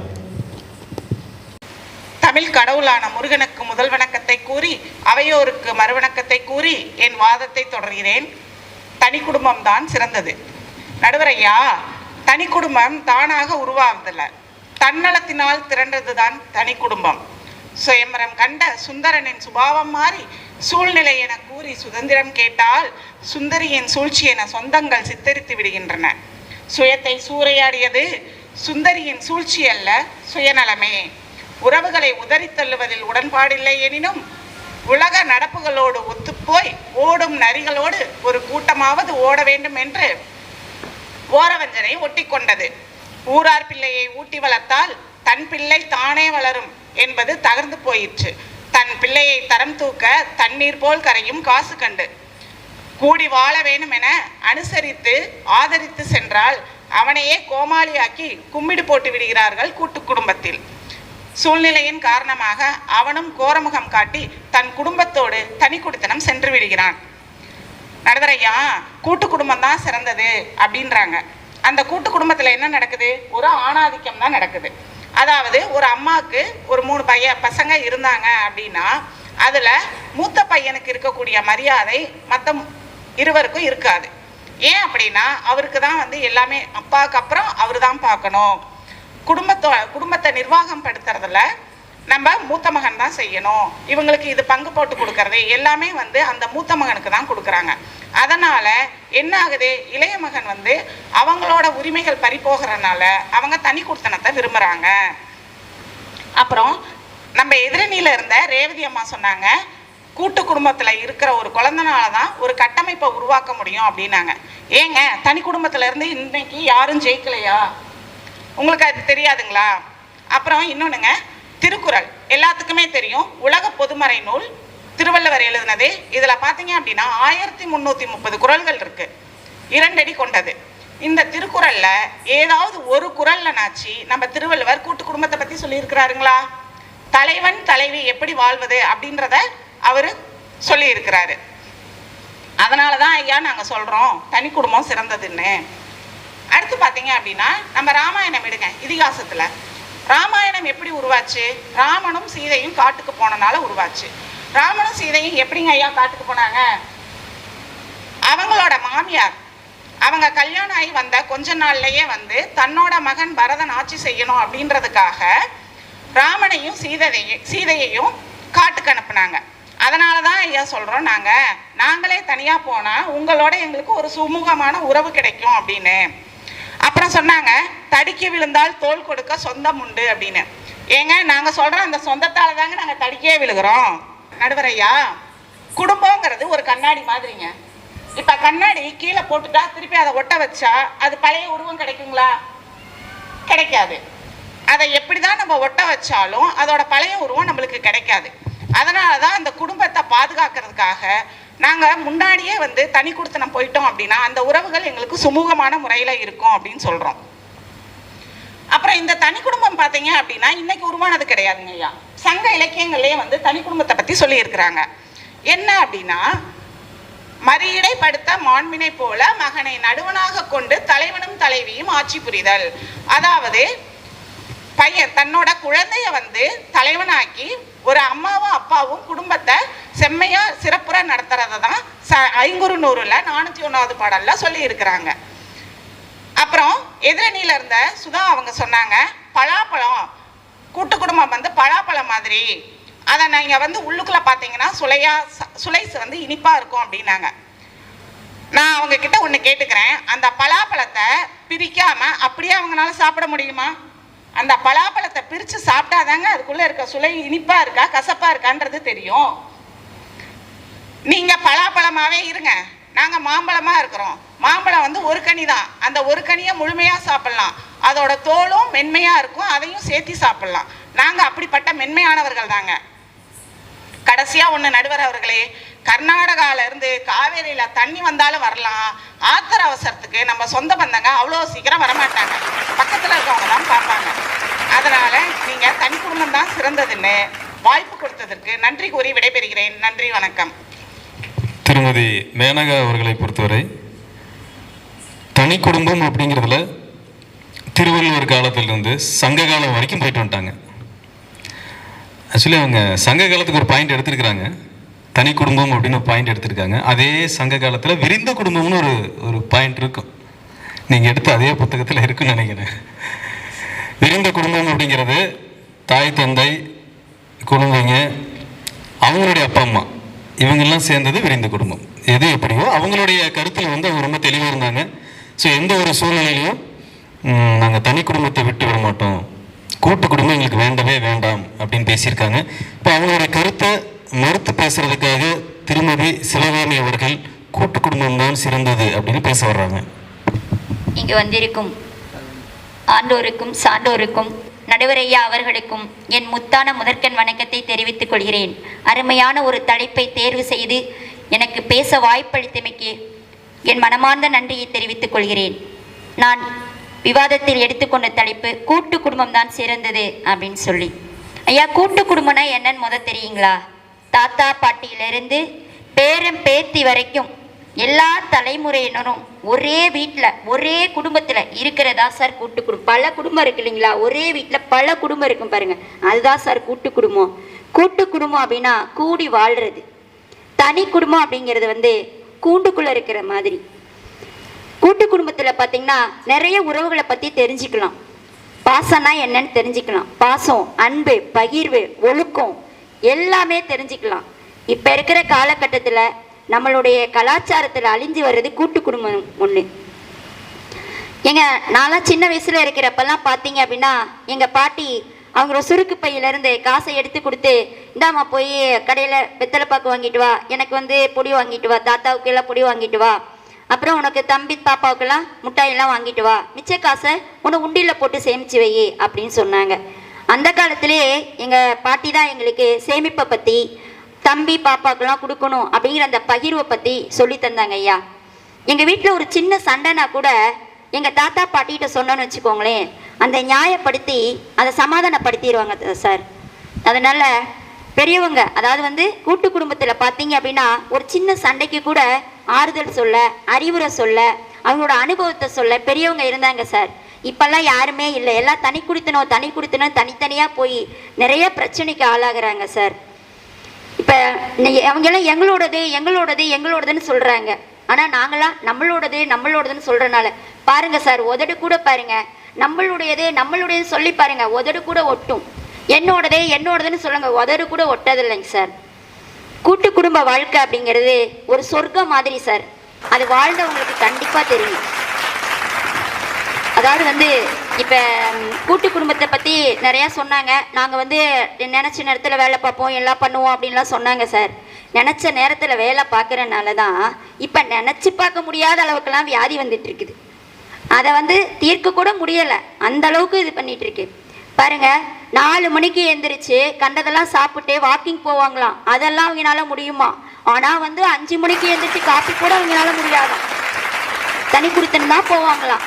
தமிழ் கடவுளான முருகனுக்கு முதல் வணக்கத்தை கூறி அவையோருக்கு மறுவணக்கத்தை கூறி என் வாதத்தை தொடர்கிறேன். தனி குடும்பம் தான் சிறந்தது. நடுவரையா, தனி குடும்பம் தானாக உருவாவதில்லை, தன்னலத்தினால் திரண்டதுதான் தனி குடும்பம். சுயம்பரம் கண்ட சுந்தரனின் சுபாவம் மாறி சூழ்நிலை என கூறி சுதந்திரம் கேட்டால் சுந்தரியின் சூழ்ச்சி என சொந்தங்கள் சித்தரித்து விடுகின்றன. சுயத்தை சூறையாடியது சுந்தரியின் சூழ்ச்சி அல்ல, சுயநலமே. உறவுகளை உதறி தள்ளுவதில் உடன்பாடில்லை எனினும் உலக நடப்புகளோடு ஒத்துப்போய் ஓடும் நரிகளோடு ஒரு கூட்டமாவது ஓட வேண்டும் என்று ஓரவஞ்சனை ஒட்டி கொண்டது. ஊரார் பிள்ளையை ஊட்டி வளர்த்தால் தன் பிள்ளை தானே வளரும் என்பது தகர்ந்து போயிற்று. தன் பிள்ளையை தரம் தூக்க தண்ணீர் போல் கரையும் காசு கண்டு. கூடி வாழ வேணும் என அனுசரித்து ஆதரித்து சென்றால் அவனையே கோமாளியாக்கி கும்மிடு போட்டு விடுகிறார்கள் கூட்டு குடும்பத்தில். சூழ்நிலையின் காரணமாக அவனும் கோரமுகம் காட்டி தன் குடும்பத்தோடு தனி குடித்தனம் சென்று விடுகிறான். நடுவரையா, கூட்டு குடும்பம் தான் சிறந்தது அப்படின்றாங்க. அந்த கூட்டு குடும்பத்தில் என்ன நடக்குது? ஒரு ஆணாதிக்கம் தான் நடக்குது. அதாவது ஒரு அம்மாவுக்கு ஒரு 3 பசங்க இருந்தாங்க அப்படின்னா அதில் மூத்த பையனுக்கு இருக்கக்கூடிய மரியாதை மற்ற இருவருக்கும் இருக்காது. ஏன் அப்படின்னா அவருக்கு தான் எல்லாமே, அப்பாவுக்கு அப்புறம் அவர் தான் பார்க்கணும். குடும்பத்தை நிர்வாகம் படுத்துறதுல நம்ம மூத்த மகன் தான் செய்யணும். இவங்களுக்கு இது பங்கு போட்டு கொடுக்கறது எல்லாமே அந்த மூத்த மகனுக்கு தான் கொடுக்குறாங்க. அதனால் என்ன ஆகுது? இளைய மகன் அவங்களோட உரிமைகள் பறிப்போகிறனால அவங்க தனி குடித்தனத்தை விரும்புகிறாங்க. அப்புறம் நம்ம எதிரணியில் இருந்த ரேவதி அம்மா சொன்னாங்க, கூட்டு குடும்பத்தில் இருக்கிற ஒரு குழந்தைனால தான் ஒரு கட்டமைப்பை உருவாக்க முடியும் அப்படின்னாங்க. ஏங்க, தனி குடும்பத்தில் இருந்து இன்னைக்கு யாரும் ஜெயிக்கலையா? உங்களுக்கு அது தெரியாதுங்களா? அப்புறம் இன்னொன்றுங்க, திருக்குறள் எல்லாத்துக்குமே தெரியும், உலக பொதுமறை நூல், திருவள்ளுவர் எழுதினது. இதில் பார்த்தீங்க அப்படின்னா 1330 குறள்கள் இருக்கு, 2 அடி கொண்டது. இந்த திருக்குறளில் ஏதாவது ஒரு குறளில் நாச்சு நம்ம திருவள்ளுவர் கூட்டு குடும்பத்தை பற்றி சொல்லியிருக்கிறாருங்களா? தலைவன் தலைவி எப்படி வாழ்வது அப்படின்றத அவர் சொல்லியிருக்கிறாரு. அதனால தான் ஐயா நாங்கள் சொல்கிறோம் தனி குடும்பம் சிறந்ததுன்னு. அடுத்து பார்த்தீங்க அப்படின்னா நம்ம ராமாயணம் எடுங்க. இதிகாசத்தில் ராமாயணம் எப்படி உருவாச்சு? ராமனும் சீதையும் காட்டுக்கு போனனால உருவாச்சு. ராமனும் சீதையும் எப்படிங்க ஐயா காட்டுக்கு போனாங்க? அவங்களோட மாமியார் அவங்க கல்யாணம் ஆகி வந்த கொஞ்ச நாள்லயே தன்னோட மகன் பரதன் ஆட்சி செய்யணும் அப்படின்றதுக்காக ராமனையும் சீதையையும் காட்டுக்கு அனுப்புனாங்க. அதனால தான் ஐயா சொல்கிறோம், நாங்களே தனியாக போனால் உங்களோட எங்களுக்கு ஒரு சுமூகமான உறவு கிடைக்கும் அப்படின்னு. அப்புறம் சொன்னாங்க, தடிக்க விழுந்தால் தோல் கொடுக்க சொந்தம் உண்டு அப்படின்னு. ஏங்க, நாங்கள் சொல்கிறோம் அந்த சொந்தத்தால் தாங்க நாங்கள் தடிக்கே விழுகிறோம். நடுவரையா, குடும்பங்கிறது ஒரு கண்ணாடி மாதிரிங்க. இப்போ கண்ணாடி கீழே போட்டுட்டா திருப்பி அதை ஒட்ட வச்சா அது பழைய உருவம் கிடைக்குங்களா? கிடைக்காது. அதை எப்படி தான் நம்ம ஒட்ட வச்சாலும் அதோட பழைய உருவம் நம்மளுக்கு கிடைக்காது. அதனால தான் அந்த குடும்பத்தை பாதுகாக்கிறதுக்காக நாங்கள் முன்னாடியே தனி குடித்தனம் போயிட்டோம் அப்படின்னா அந்த உறவுகள் எங்களுக்கு சுமூகமான முறையில் இருக்கும் அப்படின்னு சொல்கிறோம். அப்புறம் இந்த தனி குடும்பம் பார்த்தீங்க அப்படின்னா இன்னைக்கு உருவானது கிடையாதுங்க ஐயா. சங்க இலக்கியங்கள்லேயே தனி குடும்பத்தை பற்றி சொல்லியிருக்கிறாங்க. என்ன அப்படின்னா, மறியடை படுத்த மாண்பினை போல மகனை நடுவனாக கொண்டு தலைவனும் தலைவியும் ஆட்சி புரிதல். அதாவது பையன் தன்னோட குழந்தைய தலைவனாக்கி ஒரு அம்மாவும் அப்பாவும் குடும்பத்தை செம்மையா சிறப்புற நடத்துறத தான் 500 401வது பாடல்ல சொல்லி இருக்கிறாங்க. அப்புறம் எதிரணியில் இருந்த சுதா அவங்க சொன்னாங்க, பலாப்பழம் கூட்டு குடும்பம் வந்து பலாப்பழம் மாதிரி, அதை நீங்கள் வந்து உள்ளுக்குள்ளே பார்த்தீங்கன்னா சுளை வந்து இனிப்பாக இருக்கும் அப்படின்னாங்க. நான் அவங்க கிட்ட ஒன்று கேட்டுக்கிறேன், அந்த பலாப்பழத்தை பிரிக்காமல் அப்படியே அவங்களால சாப்பிட முடியுமா? அந்த பலாப்பழத்தை பிரித்து சாப்பிட்டாதாங்க அதுக்குள்ளே இருக்க சுளை இனிப்பாக இருக்கா கசப்பாக இருக்கான்றது தெரியும். நீங்கள் பலாப்பழமாகவே இருங்க, நாங்கள் மாம்பழமாக இருக்கிறோம். மாம்பழம் வந்து ஒரு கனி தான், அந்த ஒரு கனியை முழுமையாக சாப்பிட்லாம், அதோட தோலும் மென்மையாக இருக்கும், அதையும் சேர்த்து சாப்பிட்லாம். நாங்கள் அப்படிப்பட்ட மென்மையானவர்கள் தாங்க. கடைசியாக ஒன்று நடுவர் அவர்களே, கர்நாடகாவிலேருந்து காவேரியில் தண்ணி வந்தாலும் வரலாம், ஆத்திர அவசரத்துக்கு நம்ம சொந்த பந்தங்க அவ்வளோ சீக்கிரம் வரமாட்டாங்க, பக்கத்தில் இருக்கவங்க தான் பார்ப்பாங்க. அதனால் நீங்கள் தனி குடும்பம் தான் சிறந்ததுன்னு வாய்ப்பு கொடுத்ததற்கு நன்றி கூறி விடைபெறுகிறேன். நன்றி, வணக்கம். திருமதி மேனகா அவர்களை பொறுத்தவரை தனி குடும்பம் அப்படிங்கிறதுல திருவள்ளுவர் காலத்திலிருந்து சங்க காலம் வரைக்கும் போயிட்டு வந்துட்டாங்க. ஆக்சுவலி அவங்க சங்க காலத்துக்கு ஒரு பாயிண்ட் எடுத்திருக்கிறாங்க, தனி குடும்பம் அப்படின்னு ஒரு பாயிண்ட் எடுத்திருக்காங்க. அதே சங்க காலத்தில் விரிந்த குடும்பம்னு ஒரு பாயிண்ட் இருக்கும், நீங்கள் எடுத்து அதே புத்தகத்தில் இருக்குன்னு நினைக்கிறேன். விரிந்த குடும்பம் அப்படிங்கிறது தாய் தந்தை குழந்தைங்க அவங்களுடைய அப்பா அம்மா இவங்கெல்லாம் சேர்ந்தது விரிந்த குடும்பம். எது எப்படியோ அவங்களுடைய கருத்தில் வந்து அவங்க ரொம்ப தெளிவாக இருந்தாங்க. ஸோ எந்த ஒரு சூழ்நிலையிலையும் நாங்கள் தனி குடும்பத்தை விட்டு விட மாட்டோம், கூட்டு குடும்பம் எங்களுக்கு வேண்டவே வேண்டாம் அப்படின்னு பேசியிருக்காங்க. இப்போ அவங்களுடைய கருத்தை மறுத்து பேசுறதுக்காக திருமதி சிவகாமி அவர்கள் கூட்டு குடும்பம் தான் சிறந்தது அப்படின்னு பேச வர்றாங்க. இங்கு வந்திருக்கும் ஆண்டோருக்கும் சான்றோருக்கும் நடுவர் ஐயா அவர்களுக்கும் என் முத்தான முதற்கண் வணக்கத்தை தெரிவித்துக் கொள்கிறேன். அருமையான ஒரு தலைப்பை தேர்வு செய்து எனக்கு பேச வாய்ப்பளித்தமைக்கு என் மனமார்ந்த நன்றியை தெரிவித்துக் கொள்கிறேன். நான் விவாதத்தில் எடுத்துக்கொண்ட தலைப்பு கூட்டு குடும்பம் தான் சிறந்தது அப்படின்னு சொல்லி. ஐயா, கூட்டு குடும்பம்னா என்னன்னு தெரியுங்களா? தாத்தா பாட்டியிலிருந்து பேரன் பேத்தி வரைக்கும் எல்லா தலைமுறையினரும் ஒரே வீட்டில் ஒரே குடும்பத்தில் இருக்கிறதா சார் கூட்டு குடும்பம். பல குடும்பம் இருக்கு இல்லைங்களா, ஒரே வீட்டில் பல குடும்பம் இருக்கும் பாருங்க, அதுதான் சார் கூட்டு குடும்பம். கூட்டு குடும்பம் அப்படின்னா கூடி வாழ்றது. தனி குடும்பம் அப்படிங்கிறது கூண்டுக்குள்ளே இருக்கிற மாதிரி. கூட்டு குடும்பத்தில் பார்த்தீங்கன்னா நிறைய உறவுகளை பற்றி தெரிஞ்சுக்கலாம். பாசம்னா என்னன்னு தெரிஞ்சுக்கலாம். பாசம், அன்பு, பகிர்வு, ஒழுக்கம் எல்லாமே தெரிஞ்சுக்கலாம். இப்போ இருக்கிற காலகட்டத்தில் நம்மளுடைய கலாச்சாரத்தில் அழிஞ்சு வர்றது கூட்டு குடும்பம் ஒன்று. நான்லாம் சின்ன வயசில் இருக்கிறப்பெல்லாம் பார்த்தீங்க அப்படின்னா எங்கள் பாட்டி அவங்க சுருக்கு பையிலேருந்து காசை எடுத்து கொடுத்து, இந்தாம்மா போய் கடையில் வெத்தலை பாக்கு வாங்கிட்டு வா, எனக்கு பொடி வாங்கிட்டு வா, தாத்தாவுக்கு எல்லாம் பொடி வாங்கிட்டு வா, அப்புறம் உனக்கு தம்பி பாப்பாவுக்கெல்லாம் முட்டாயெல்லாம் வாங்கிட்டு வா, மிச்ச காசை உன்னை உண்டியில் போட்டு சேமித்து வை அப்படின்னு சொன்னாங்க. அந்த காலத்திலே எங்கள் பாட்டி தான் எங்களுக்கு சேமிப்பை பற்றி, தம்பி பாப்பாக்கெல்லாம் கொடுக்கணும் அப்படிங்கிற அந்த பகிர்வை பற்றி சொல்லி தந்தாங்க ஐயா. எங்கள் வீட்டில் ஒரு சின்ன சண்டைனா கூட எங்கள் தாத்தா பாட்டிகிட்ட சொன்னோன்னு வச்சுக்கோங்களேன், அந்த நியாயப்படுத்தி அதை சமாதானப்படுத்திடுவாங்க சார். அதனால் பெரியவங்க, அதாவது கூட்டு குடும்பத்தில் பார்த்தீங்க அப்படின்னா ஒரு சின்ன சண்டைக்கு கூட ஆறுதல் சொல்ல, அறிவுரை சொல்ல, அவங்களோட அனுபவத்தை சொல்ல பெரியவங்க இருந்தாங்க சார். இப்போல்லாம் யாருமே இல்லை, எல்லாம் தனி கொடுத்தனும் தனித்தனியாக போய் நிறைய பிரச்சனைக்கு ஆளாகிறாங்க சார். இப்போ அவங்கெல்லாம் எங்களோடதுன்னு சொல்கிறாங்க, ஆனால் நாங்களாம் நம்மளோடதுன்னு சொல்கிறனால பாருங்கள் சார், உதடு கூட பாருங்கள், நம்மளுடையது சொல்லி பாருங்கள், உதடு கூட ஒட்டும். என்னோடதுன்னு சொல்லுங்க, உதடு கூட ஒட்டதில்லைங்க சார். கூட்டு குடும்ப வாழ்க்கை அப்படிங்கிறது ஒரு சொர்க்கம் மாதிரி சார். அது வாழ்ந்தவங்களுக்கு கண்டிப்பாக தெரியும். அதாவது இப்போ கூட்டு குடும்பத்தை பற்றி நிறையா சொன்னாங்க. நாங்கள் நினச்ச நேரத்தில் வேலை பார்ப்போம், எல்லாம் பண்ணுவோம் அப்படின்லாம் சொன்னாங்க சார். நினச்ச நேரத்தில் வேலை பார்க்குறனால தான் இப்போ நினச்சி பார்க்க முடியாத அளவுக்குலாம் வியாதி வந்துட்டு இருக்குது. அதை தீர்க்க கூட முடியலை, அந்த அளவுக்கு இது பண்ணிட்டு இருக்கு பாருங்க. 4 மணிக்கு எழுந்திரிச்சு கண்டதெல்லாம் சாப்பிட்டு வாக்கிங் போவாங்களாம், அதெல்லாம் அவங்களால முடியுமா? ஆனால் 5 மணிக்கு எழுந்திரிச்சு காப்பி கூட அவங்களால முடியாதான், தனி குடித்தனம் தான் போவாங்களாம்.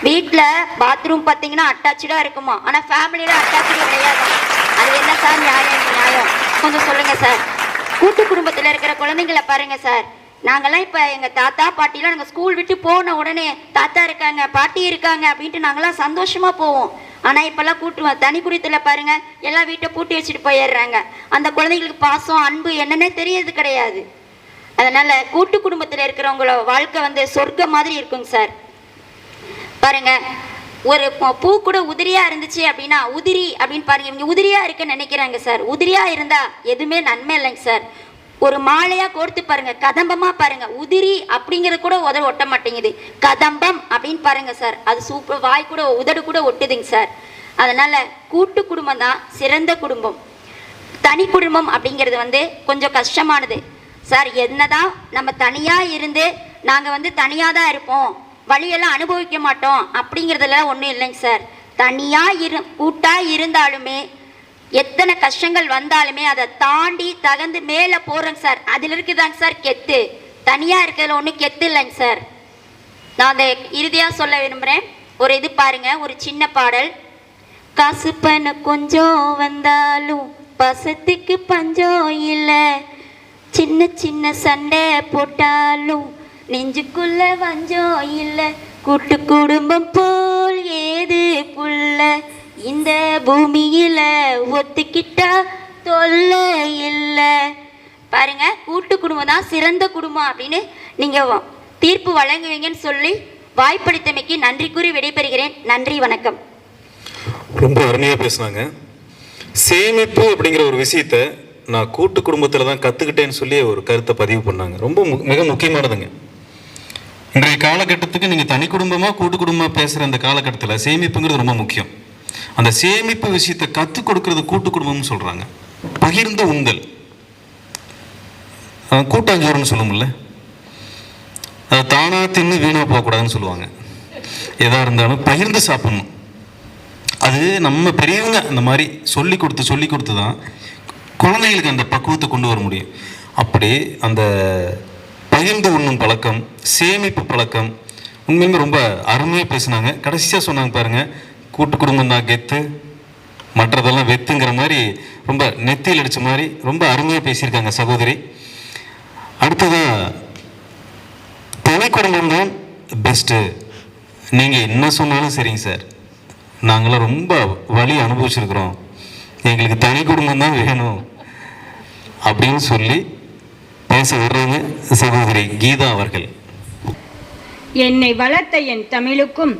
வீட்டில் பாத்ரூம் பார்த்தீங்கன்னா அட்டாச்சாக இருக்குமா, ஆனால் ஃபேமிலியில் அட்டாச்சு கிடையாது. அது என்ன சார் நியாயம்? கொஞ்சம் சொல்லுங்கள் சார். கூட்டு குடும்பத்தில் இருக்கிற குழந்தைங்களை பாருங்கள் சார். நாங்கள்லாம் இப்போ எங்கள் தாத்தா பாட்டிலாம் நாங்கள் ஸ்கூல் விட்டு போன உடனே தாத்தா இருக்காங்க பாட்டி இருக்காங்க அப்படின்ட்டு நாங்களாம் சந்தோஷமாக போவோம். ஆனால் இப்போல்லாம் தனி குடித்தில் பாருங்கள், எல்லாம் வீட்டை பூட்டி வச்சுட்டு போயிடுறாங்க. அந்த குழந்தைங்களுக்கு பாசம், அன்பு என்னன்னே தெரியறது கிடையாது. அதனால் கூட்டு குடும்பத்தில் இருக்கிறவங்களோட வாழ்க்கை சொர்க்கம் மாதிரி இருக்குங்க சார். பாருங்க, ஒரு பூ கூட உதிரியா இருந்துச்சு அப்படின்னா, உதிரி அப்படின்னு பாருங்க, இவங்க உதிரியா இருக்குன்னு நினைக்கிறாங்க சார். உதிரியா இருந்தா எதுவுமே நன்மை இல்லைங்க சார். ஒரு மாலையா கோர்த்து பாருங்க, கதம்பமா பாருங்க, உதிரி அப்படிங்கிறது கூட உதடு ஒட்ட மாட்டேங்குது. கதம்பம் அப்படின்னு பாருங்க சார், அது சூப்பர், வாய் கூட உதடு கூட ஒட்டுதுங்க சார். அதனால கூட்டு குடும்பம் தான் சிறந்த குடும்பம். தனி குடும்பம் அப்படிங்கிறது கொஞ்சம் கஷ்டமானது சார். என்னதான் நம்ம தனியாக இருந்து நாங்கள் தனியாக தான் இருப்போம், வழியெல்லாம் அனுபவிக்க மாட்டோம் அப்படிங்கிறதுல ஒன்றும் இல்லைங்க சார். தனியாக கூட்டாக இருந்தாலுமே எத்தனை கஷ்டங்கள் வந்தாலுமே அதை தாண்டி தகர்ந்து மேலே போகிறேங்க சார். அதில் இருக்குதாங்க சார் கெத்து. தனியாக இருக்கிறதுல ஒன்றும் கெத்து இல்லைங்க சார். நான் அதை இறுதியாக சொல்ல விரும்புகிறேன். ஒரு இது பாருங்க, ஒரு சின்ன பாடல். காசு பண்ண கொஞ்சம் வந்தாலும் பசத்துக்கு பஞ்சம் இல்லை, சின்ன சின்ன சண்டை போட்டாலும் நெஞ்சுக்குள்ள வஞ்சம் இல்லை, கூட்டு குடும்பம் போல் ஏது புள்ள, இந்த பூமியில ஒத்துக்கிட்டா தொல்லை இல்லை. பாருங்க, கூட்டு குடும்பம் தான் சிறந்த குடும்பம் அப்படின்னு நீங்க தீர்ப்பு வழங்குவீங்கன்னு சொல்லி வாய்ப்பளித்தமைக்கு நன்றி கூறி விடைபெறுகிறேன். நன்றி, வணக்கம். ரொம்ப அருமையாக பேசுனாங்க. சேமிப்பு அப்படிங்கிற ஒரு விஷயத்த நான் கூட்டு குடும்பத்தில் தான் கற்றுக்கிட்டேன்னு சொல்லி ஒரு கருத்தை பதிவு பண்ணாங்க. ரொம்ப மிக முக்கியமானதுங்க. இன்றைய காலகட்டத்துக்கு நீங்கள் தனி குடும்பமாக கூட்டு குடும்பமாக பேசுகிற அந்த காலகட்டத்தில் சேமிப்புங்கிறது ரொம்ப முக்கியம். அந்த சேமிப்பு விஷயத்தை கற்றுக் கொடுக்கறது கூட்டு குடும்பம்னு சொல்கிறாங்க. பகிர்ந்து உண்தல், கூட்டாஞ்சோறுன்னு சொல்லுமில்ல, அதை தானாக தின்னு வீணாக போகக்கூடாதுன்னு சொல்லுவாங்க. எதாக இருந்தாலும் பகிர்ந்து சாப்பிடணும். அது நம்ம பெரியவங்க அந்த மாதிரி சொல்லி கொடுத்து தான் குழந்தைகளுக்கு அந்த பக்குவத்தை கொண்டு வர முடியும். அப்படி அந்த பகிர்ந்து உண்ணும் பழக்கம், சேமிப்பு பழக்கம் உண்மையுமே ரொம்ப அருமையாக பேசுனாங்க. கடைசியாக சொன்னாங்க பாருங்கள், கூட்டு குடும்பம் தான் கெத்து, மற்றதெல்லாம் வெத்துங்கிற மாதிரி ரொம்ப நெத்தியில் அடித்த மாதிரி ரொம்ப அருமையாக பேசியிருக்காங்க சகோதரி. அடுத்ததாக தனி குடும்பம் தான் பெஸ்ட்டு. நீங்கள் என்ன சொன்னாலும் சரிங்க சார், நாங்களாம் ரொம்ப வலி அனுபவிச்சிருக்கிறோம், எங்களுக்கு தனி குடும்பம் தான் வேணும் அப்படின்னு சொல்லி பேச வர்றாங்க சகோதரி கீதா அவர்கள். என்னை வளர்த்த என் தமிழுக்கும்,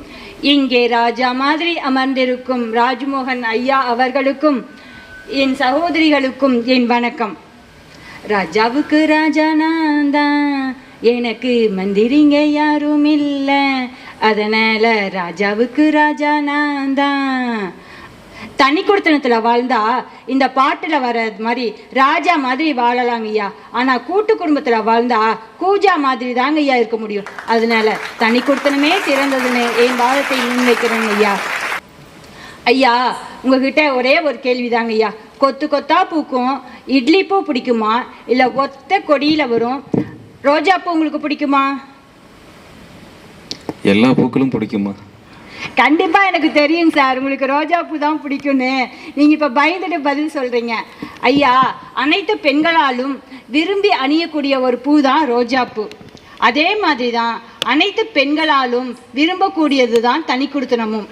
இங்கே ராஜா மாதிரி அமர்ந்திருக்கும் ராஜ்மோகன் ஐயா அவர்களுக்கும், என் சகோதரிகளுக்கும் என் வணக்கம். ராஜாவுக்கு ராஜா நான் தான், எனக்கு மந்திரிங்க யாரும் இல்லை, அதனால ராஜாவுக்கு ராஜா நான் தான். தனி குடித்தனத்தில் வாழ்ந்தா இந்த பாட்டில் வர மாதிரி ராஜா மாதிரி வாழலாங்க ஐயா. ஆனால் கூட்டு குடும்பத்தில் வாழ்ந்தா கூஜா மாதிரி தாங்க ஐயா இருக்க முடியும். அதனால தனி குடித்தனமே சிறந்ததுன்னு என் வாதத்தை முன்வைக்கிறேங்க ஐயா. ஐயா, உங்ககிட்ட ஒரே ஒரு கேள்வி தாங்க ஐயா. கொத்து கொத்தா பூக்கும் இட்லி பூ பிடிக்குமா, இல்லை ஒத்த கொடியில் வரும் ரோஜா பூ உங்களுக்கு பிடிக்குமா? எல்லா பூக்களும் பிடிக்குமா? கண்டிப்பாக எனக்கு தெரியுங்க சார், உங்களுக்கு ரோஜா பூ தான் பிடிக்கும்னு. நீங்கள் இப்போ பயந்துட்டு பதில் சொல்கிறீங்க. ஐயா, அனைத்து பெண்களாலும் விரும்பி அணியக்கூடிய ஒரு பூ தான் ரோஜா பூ. அதே மாதிரி தான் அனைத்து பெண்களாலும் விரும்பக்கூடியது தான் தனி குடித்தனமும்.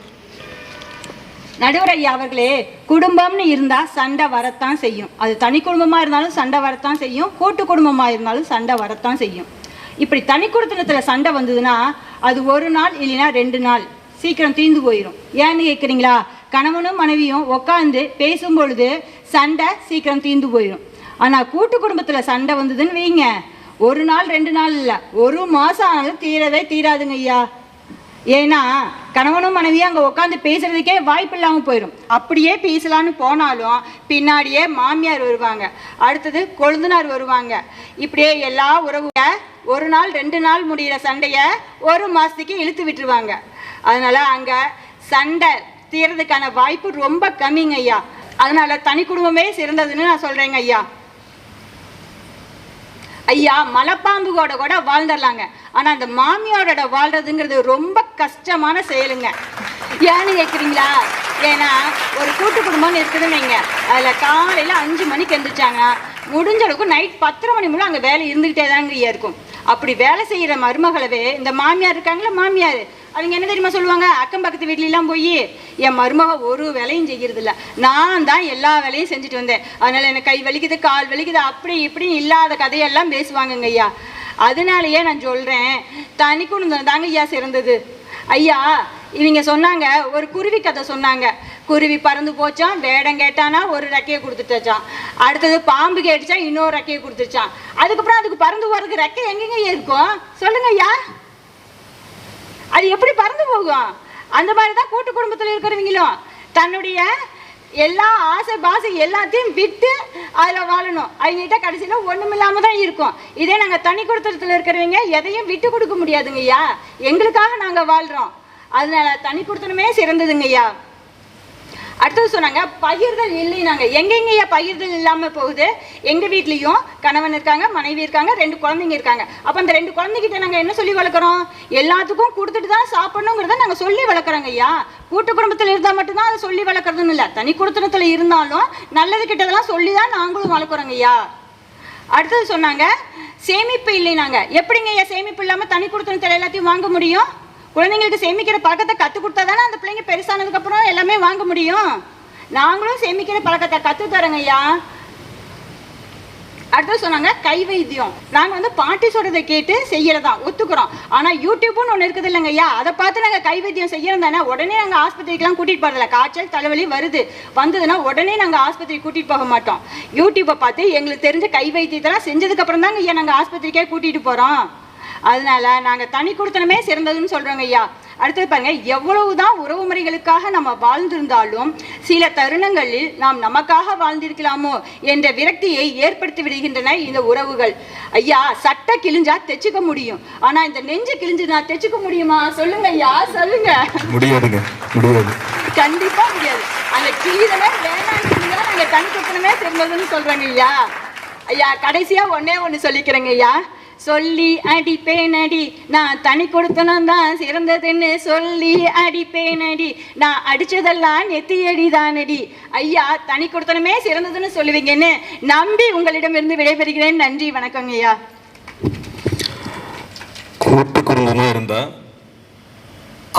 நடுவர் ஐயா அவர்களே, குடும்பம்னு இருந்தால் சண்டை வரத்தான் செய்யும். அது தனி குடும்பமாக இருந்தாலும் சண்டை வரத்தான் செய்யும், கூட்டு குடும்பமாக இருந்தாலும் சண்டை வரத்தான் செய்யும். இப்படி தனி குடித்தனத்தில் சண்டை வந்ததுன்னா அது ஒரு நாள் இல்லைன்னா 2 நாள் சீக்கிரம் தீர்ந்து போயிடும். ஏன்னு கேட்குறீங்களா? கணவனும் மனைவியும் உட்காந்து பேசும் பொழுது சண்டை சீக்கிரம் தீர்ந்து போயிடும். ஆனால் கூட்டு குடும்பத்தில் சண்டை வந்ததுன்னு வைங்க, 1 நாள் 2 நாள் இல்லை, 1 மாதம் ஆனாலும் தீரவே தீராதுங்க ஐயா. ஏன்னா கணவனும் மனைவியும் அங்கே உட்காந்து பேசுறதுக்கே வாய்ப்பு இல்லாமல் போயிடும். அப்படியே பேசலான்னு போனாலும் பின்னாடியே மாமியார் வருவாங்க, அடுத்தது கொழுந்தனார் வருவாங்க. இப்படியே எல்லா உறவுக 1 நாள் 2 நாள் முடிகிற சண்டையை 1 மாதத்துக்கு இழுத்து விட்டுருவாங்க. அதனால அங்கே சண்டை தீர்றதுக்கான வாய்ப்பு ரொம்ப கம்மிங்க ஐயா. அதனால தனி குடும்பமே சிறந்ததுன்னு நான் சொல்கிறேங்க ஐயா. ஐயா, மலைப்பாம்பு கூட வாழ்ந்துடலாங்க, ஆனால் அந்த மாமியாரோட வாழ்றதுங்கிறது ரொம்ப கஷ்டமான செயலுங்க. ஏன்னு கேட்குறீங்களா? ஏன்னா ஒரு கூட்டு குடும்பம்னு இருக்குதுன்னு வைங்க, அதில் காலையில் 5 மணிக்கு எழுந்திரிச்சாங்க, முடிஞ்ச அளவுக்கு நைட் 10 மணி மூலம் அங்கே வேலை இருந்துக்கிட்டே தாங்க ஐயா இருக்கும். அப்படி வேலை செய்கிற மருமகளவே இந்த மாமியார் இருக்காங்களா, மாமியார் அவங்க என்ன தெரியுமா சொல்லுவாங்க? அக்கம் பக்கத்து வீட்லாம் போய் என் மருமக ஒரு வேலையும் செய்கிறது இல்லை, நான் தான் எல்லா வேலையும் செஞ்சுட்டு வந்தேன், அதனால எனக்கு கை வலிக்குது கால் வலிக்குது அப்படி இப்படின்னு இல்லாத கதையெல்லாம் பேசுவாங்கங்க ஐயா. அதனாலயே நான் சொல்கிறேன், தனி குடும்பம் தாங்க ஐயா சிறந்தது. ஐயா, இவங்க சொன்னாங்க, ஒரு குருவி கதை சொன்னாங்க. குருவி பறந்து போச்சான், வேடம் கேட்டானா ஒரு ரெக்கையை கொடுத்துட்டான். அடுத்தது பாம்பு கேட்டுச்சா இன்னொரு ரெக்கையை கொடுத்துச்சான். அதுக்கப்புறம் அதுக்கு பறந்து போகிறதுக்கு ரெக்கை எங்கெங்க இருக்கும் சொல்லுங்க ஐயா? அது எப்படி பறந்து போகும்? அந்த மாதிரி தான் கூட்டு குடும்பத்தில் இருக்கிறவங்களும் தன்னுடைய எல்லா ஆசை பாசை எல்லாத்தையும் விட்டு அதில் வாழணும். அவங்ககிட்ட கடைசியில் ஒன்றும் இல்லாமல் தான் இருக்கும். இதே நாங்கள் தனி குடும்பத்தில் இருக்கிறவங்க எதையும் விட்டு கொடுக்க முடியாதுங்க ஐயா. எங்களுக்காக நாங்கள் வாழ்கிறோம். அதனால தனி குடுத்தனமே சிறந்ததுங்க ஐயா. அடுத்தது சொன்னாங்க பகிர்தல் இல்லைனாங்க. எங்கெங்கய்யா பகிர்தல் இல்லாமல் போகுது? எங்கள் வீட்லேயும் கணவன் இருக்காங்க, மனைவி இருக்காங்க, 2 குழந்தைங்க இருக்காங்க. அப்போ அந்த 2 குழந்தைகிட்ட நாங்கள் என்ன சொல்லி வளர்க்குறோம்? எல்லாத்துக்கும் கொடுத்துட்டு தான் சாப்பிடணுங்கிறத நாங்கள் சொல்லி வளர்க்குறோங்க ஐயா. கூட்டு குடும்பத்தில் இருந்தால் மட்டும்தான் அதை சொல்லி வளர்க்குறதுன்னு இல்லை, தனி குடுத்தனத்தில் இருந்தாலும் நல்லது கிட்டதெல்லாம் சொல்லி தான் நாங்களும் வளர்க்குறோங்க ஐயா. அடுத்தது சொன்னாங்க சேமிப்பு இல்லைனாங்க. எப்படிங்க ஐயா சேமிப்பு இல்லாமல் தனி குடுத்தனத்தில் எல்லாத்தையும் வாங்க முடியும்? குழந்தைங்களுக்கு சேமிக்கிற பழக்கத்தை கற்றுக் கொடுத்தா தானே அந்த பிள்ளைங்க பெருசானதுக்கப்புறம் எல்லாமே வாங்க முடியும். நாங்களும் சேமிக்கிற பழக்கத்தை கற்றுத்தரோங்க ஐயா. அடுத்து சொன்னாங்க கை வைத்தியம். நாங்கள் பாட்டி சொல்கிறத கேட்டு செய்கிறதா ஒத்துக்கிறோம். ஆனால் யூடியூப்னு ஒன்று இருக்குது இல்லைங்க ஐயா, அதை பார்த்து நாங்கள் கை வைத்தியம் செய்யறோம் தானே. உடனே நாங்கள் ஆஸ்பத்திரிக்கெலாம் கூட்டிகிட்டு போகிறதில்ல. காய்ச்சல் தலைவலி வந்ததுன்னா உடனே நாங்கள் ஆஸ்பத்திரிக்கு கூட்டிகிட்டு போக மாட்டோம். யூடியூப்பை பார்த்து எங்களுக்கு தெரிஞ்ச கை வைத்தியத்தெல்லாம் செஞ்சதுக்கப்புறம் தாங்க ஐயா நாங்கள் ஆஸ்பத்திரிக்கே கூட்டிகிட்டு போகிறோம். அதனால நாங்கள் தனி குடுத்தனமே சிறந்ததுன்னு சொல்கிறோங்க ஐயா. அடுத்தது பாருங்க, எவ்வளவுதான் உறவு முறைகளுக்காக நம்ம வாழ்ந்திருந்தாலும் சில தருணங்களில் நாம் நமக்காக வாழ்ந்திருக்கலாமோ என்ற விரக்தியை ஏற்படுத்தி விடுகின்றன இந்த உறவுகள். ஐயா, சட்டை கிழிஞ்சா தைச்சுக்க முடியும், ஆனா இந்த நெஞ்சு கிழிஞ்சு நான் தைச்சுக்க முடியுமா சொல்லுங்க ஐயா, சொல்லுங்க. முடியாதுங்க, முடியாது, கண்டிப்பா முடியாது. அந்த கிழிதமே வேணாம், நாங்க தனி குடுத்தனமே சிறந்ததுன்னு சொல்றாங்க ஐயா. ஐயா கடைசியா ஒண்ணு சொல்லிக்கிறேங்க ஐயா. சொல்லி அடிப்பேனடி நான் தனி கொடுத்தனும் தான் சிறந்ததுன்னு சொல்லி அடிப்பேனடி நான் அடிச்சதெல்லாம் நெத்தியடி தானடி. ஐயா தனி கொடுத்தனமே சிறந்ததுன்னு சொல்லுவீங்கன்னு நம்பி உங்களிடமிருந்து விடைபெறுகிறேன். நன்றி, வணக்கங்க ஐயா. கூட்டு குடும்பமா இருந்தா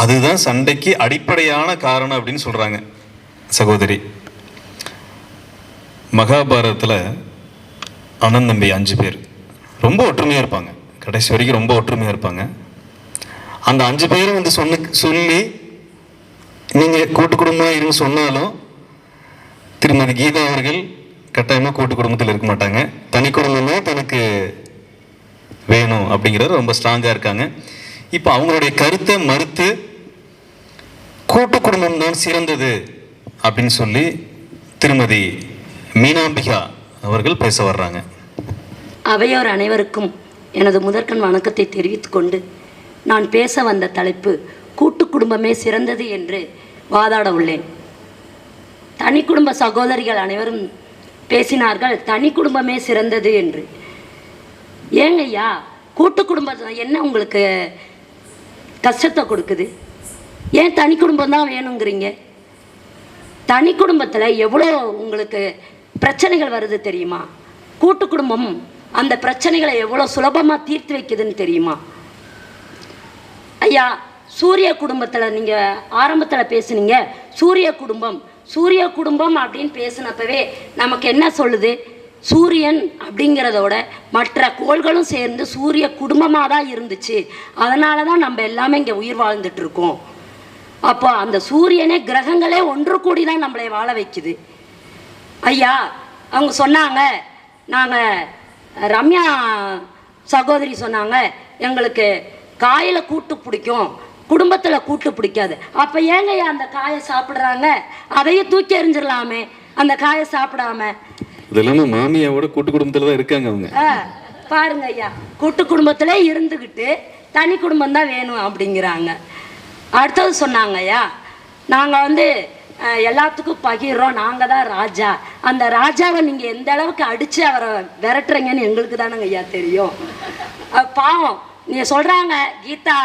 அதுதான் சண்டைக்கு அடிப்படையான காரணம் அப்படின்னு சொல்றாங்க சகோதரி. மகாபாரதத்தில் அண்ணன் தம்பி 5 பேர் ரொம்ப ஒற்றுமையாக இருப்பாங்க, கடைசி வரைக்கும் ரொம்ப ஒற்றுமையாக இருப்பாங்க. அந்த 5 பேரும் சொல்லி நீங்கள் கூட்டு குடும்பமாக இருன்னு சொன்னாலும் திருமதி கீதா அவர்கள் கட்டாயமாக கூட்டு குடும்பத்தில் இருக்க மாட்டாங்க. தனி குடும்பமாக தனக்கு வேணும் அப்படிங்கிறது ரொம்ப ஸ்ட்ராங்காக இருக்காங்க. இப்போ அவங்களுடைய கருத்தை மறுத்து கூட்டு குடும்பம் தான் சிறந்தது அப்படின்னு சொல்லி திருமதி மீனாம்பிகா அவர்கள் பேச வர்றாங்க. அவையோர் அனைவருக்கும் எனது முதற்கண் வணக்கத்தை தெரிவித்துக் கொண்டு நான் பேச வந்த தலைப்பு கூட்டு குடும்பமே சிறந்தது என்று வாதாட உள்ளேன். தனி குடும்ப சகோதரிகள் அனைவரும் பேசினார்கள் தனி குடும்பமே சிறந்தது என்று. ஏங்கய்யா, கூட்டு குடும்பம் என்ன உங்களுக்கு கஷ்டத்தை கொடுக்குது? ஏன் தனி குடும்பம் தான் வேணுங்கிறீங்க? தனி குடும்பத்தில் எவ்வளோ உங்களுக்கு பிரச்சனைகள் வருது தெரியுமா? கூட்டு குடும்பம் அந்த பிரச்சனைகளை எவ்வளோ சுலபமாக தீர்த்து வைக்குதுன்னு தெரியுமா? ஐயா, சூரிய குடும்பத்தில் நீங்கள் ஆரம்பத்தில் பேசுனீங்க, சூரிய குடும்பம் அப்படின்னு பேசினப்பவே நமக்கு என்ன சொல்லுது? சூரியன் அப்படிங்கிறதோட மற்ற கோள்களும் சேர்ந்து சூரிய குடும்பமாக தான் இருந்துச்சு, அதனால தான் நம்ம எல்லாமே இங்கே உயிர் வாழ்ந்துட்டு இருக்கோம். அப்போ அந்த சூரியனே கிரகங்களே ஒன்று கூடி தான் நம்மளை வாழ வைக்குது. ஐயா, அவங்க சொன்னாங்க, நாங்கள் ரம்யா சகோதரி சொன்னாங்க, எங்களுக்கு காயில் கூட்டு பிடிக்கும், குடும்பத்தில் கூட்டு பிடிக்காது. அப்போ ஏங்க அந்த காயை சாப்பிட்றாங்க? அதையும் தூக்கி எறிஞ்சிடலாமே அந்த காயை சாப்பிடாம. இதெல்லாம் மாமியாவோட கூட்டு குடும்பத்தில் தான் இருக்காங்க அவங்க. பாருங்க ஐயா, கூட்டு குடும்பத்திலே இருந்துக்கிட்டு தனி குடும்பம் தான் வேணும் அப்படிங்கிறாங்க. அடுத்தது சொன்னாங்க, ஐயா நாங்கள் எல்லாத்துக்கும் பகிர்றோம், நாங்கள் தான் ராஜா. அந்த ராஜாவை நீங்கள் எந்த அளவுக்கு அடித்து அவரை விரட்டுறீங்கன்னு எங்களுக்கு தானங்க ஐயா தெரியும். பாவம் நீங்கள் சொல்கிறாங்க கீதா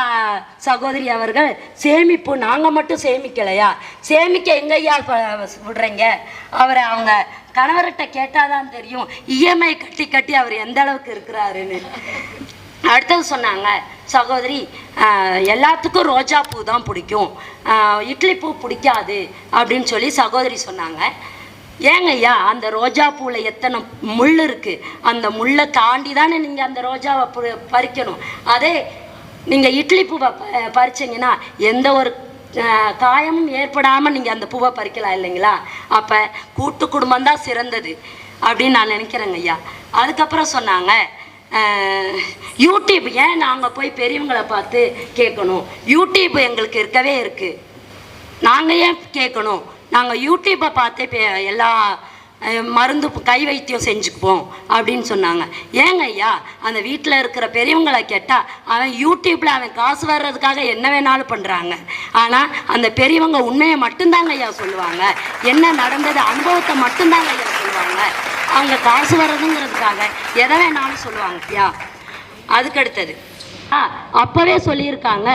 சகோதரி அவர்கள் சேமிப்பு, நாங்கள் மட்டும் சேமிக்கலையா? சேமிக்க எங்கய்யா விடுறீங்க? அவரை அவங்க கணவர்கிட்ட கேட்டால் தான் தெரியும் இஎம்ஐ கட்டி கட்டி அவர் எந்த அளவுக்கு இருக்கிறாருன்னு. அடுத்தது சொன்னாங்க சகோதரி, எல்லாத்துக்கும் ரோஜா பூ தான் பிடிக்கும், இட்லி பூ பிடிக்காது அப்படின்னு சொல்லி சகோதரி சொன்னாங்க. ஏங்க ஐயா, அந்த ரோஜா பூவில் எத்தனை முள் இருக்குது, அந்த முள்ளை தாண்டி தானே நீங்கள் அந்த ரோஜாவை பறிக்கணும். அதே நீங்கள் இட்லி பூவை பறிச்சிங்கன்னா எந்த ஒரு காயமும் ஏற்படாமல் நீங்கள் அந்த பூவை பறிக்கலாம் இல்லைங்களா? அப்போ கூட்டு குடும்பம் தான் சிறந்தது அப்படின்னு நான் நினைக்கிறேங்க ஐயா. அதுக்கப்புறம் சொன்னாங்க யூடியூப் ஏன் நாங்கள் போய் பெரியவங்களை பார்த்து கேட்கணும்? யூடியூப் எங்களுக்கு இருக்கவே இருக்குது, நாங்கள் ஏன் கேட்கணும்? நாங்கள் யூடியூப்பை பார்த்து எல்லா மருந்து கை வைத்தியம் செஞ்சுக்குவோம் அப்படின்னு சொன்னாங்க. ஏங்க ஐயா, அந்த வீட்டில் இருக்கிற பெரியவங்களை கேட்டால் அவன் யூடியூப்பில் அவன் காசு வர்றதுக்காக என்ன வேணாலும் பண்ணுறாங்க. ஆனால் அந்த பெரியவங்க உண்மையை மட்டும்தாங்க ஐயா சொல்லுவாங்க, என்ன நடந்தது அனுபவத்தை மட்டும்தாங்க ஐயா சொல்லுவாங்க. அவங்க காசு வர்றதுங்கிறதுக்காக எதை வேணாலும் சொல்லுவாங்க ஐயா. அதுக்கடுத்தது அப்போவே சொல்லியிருக்காங்க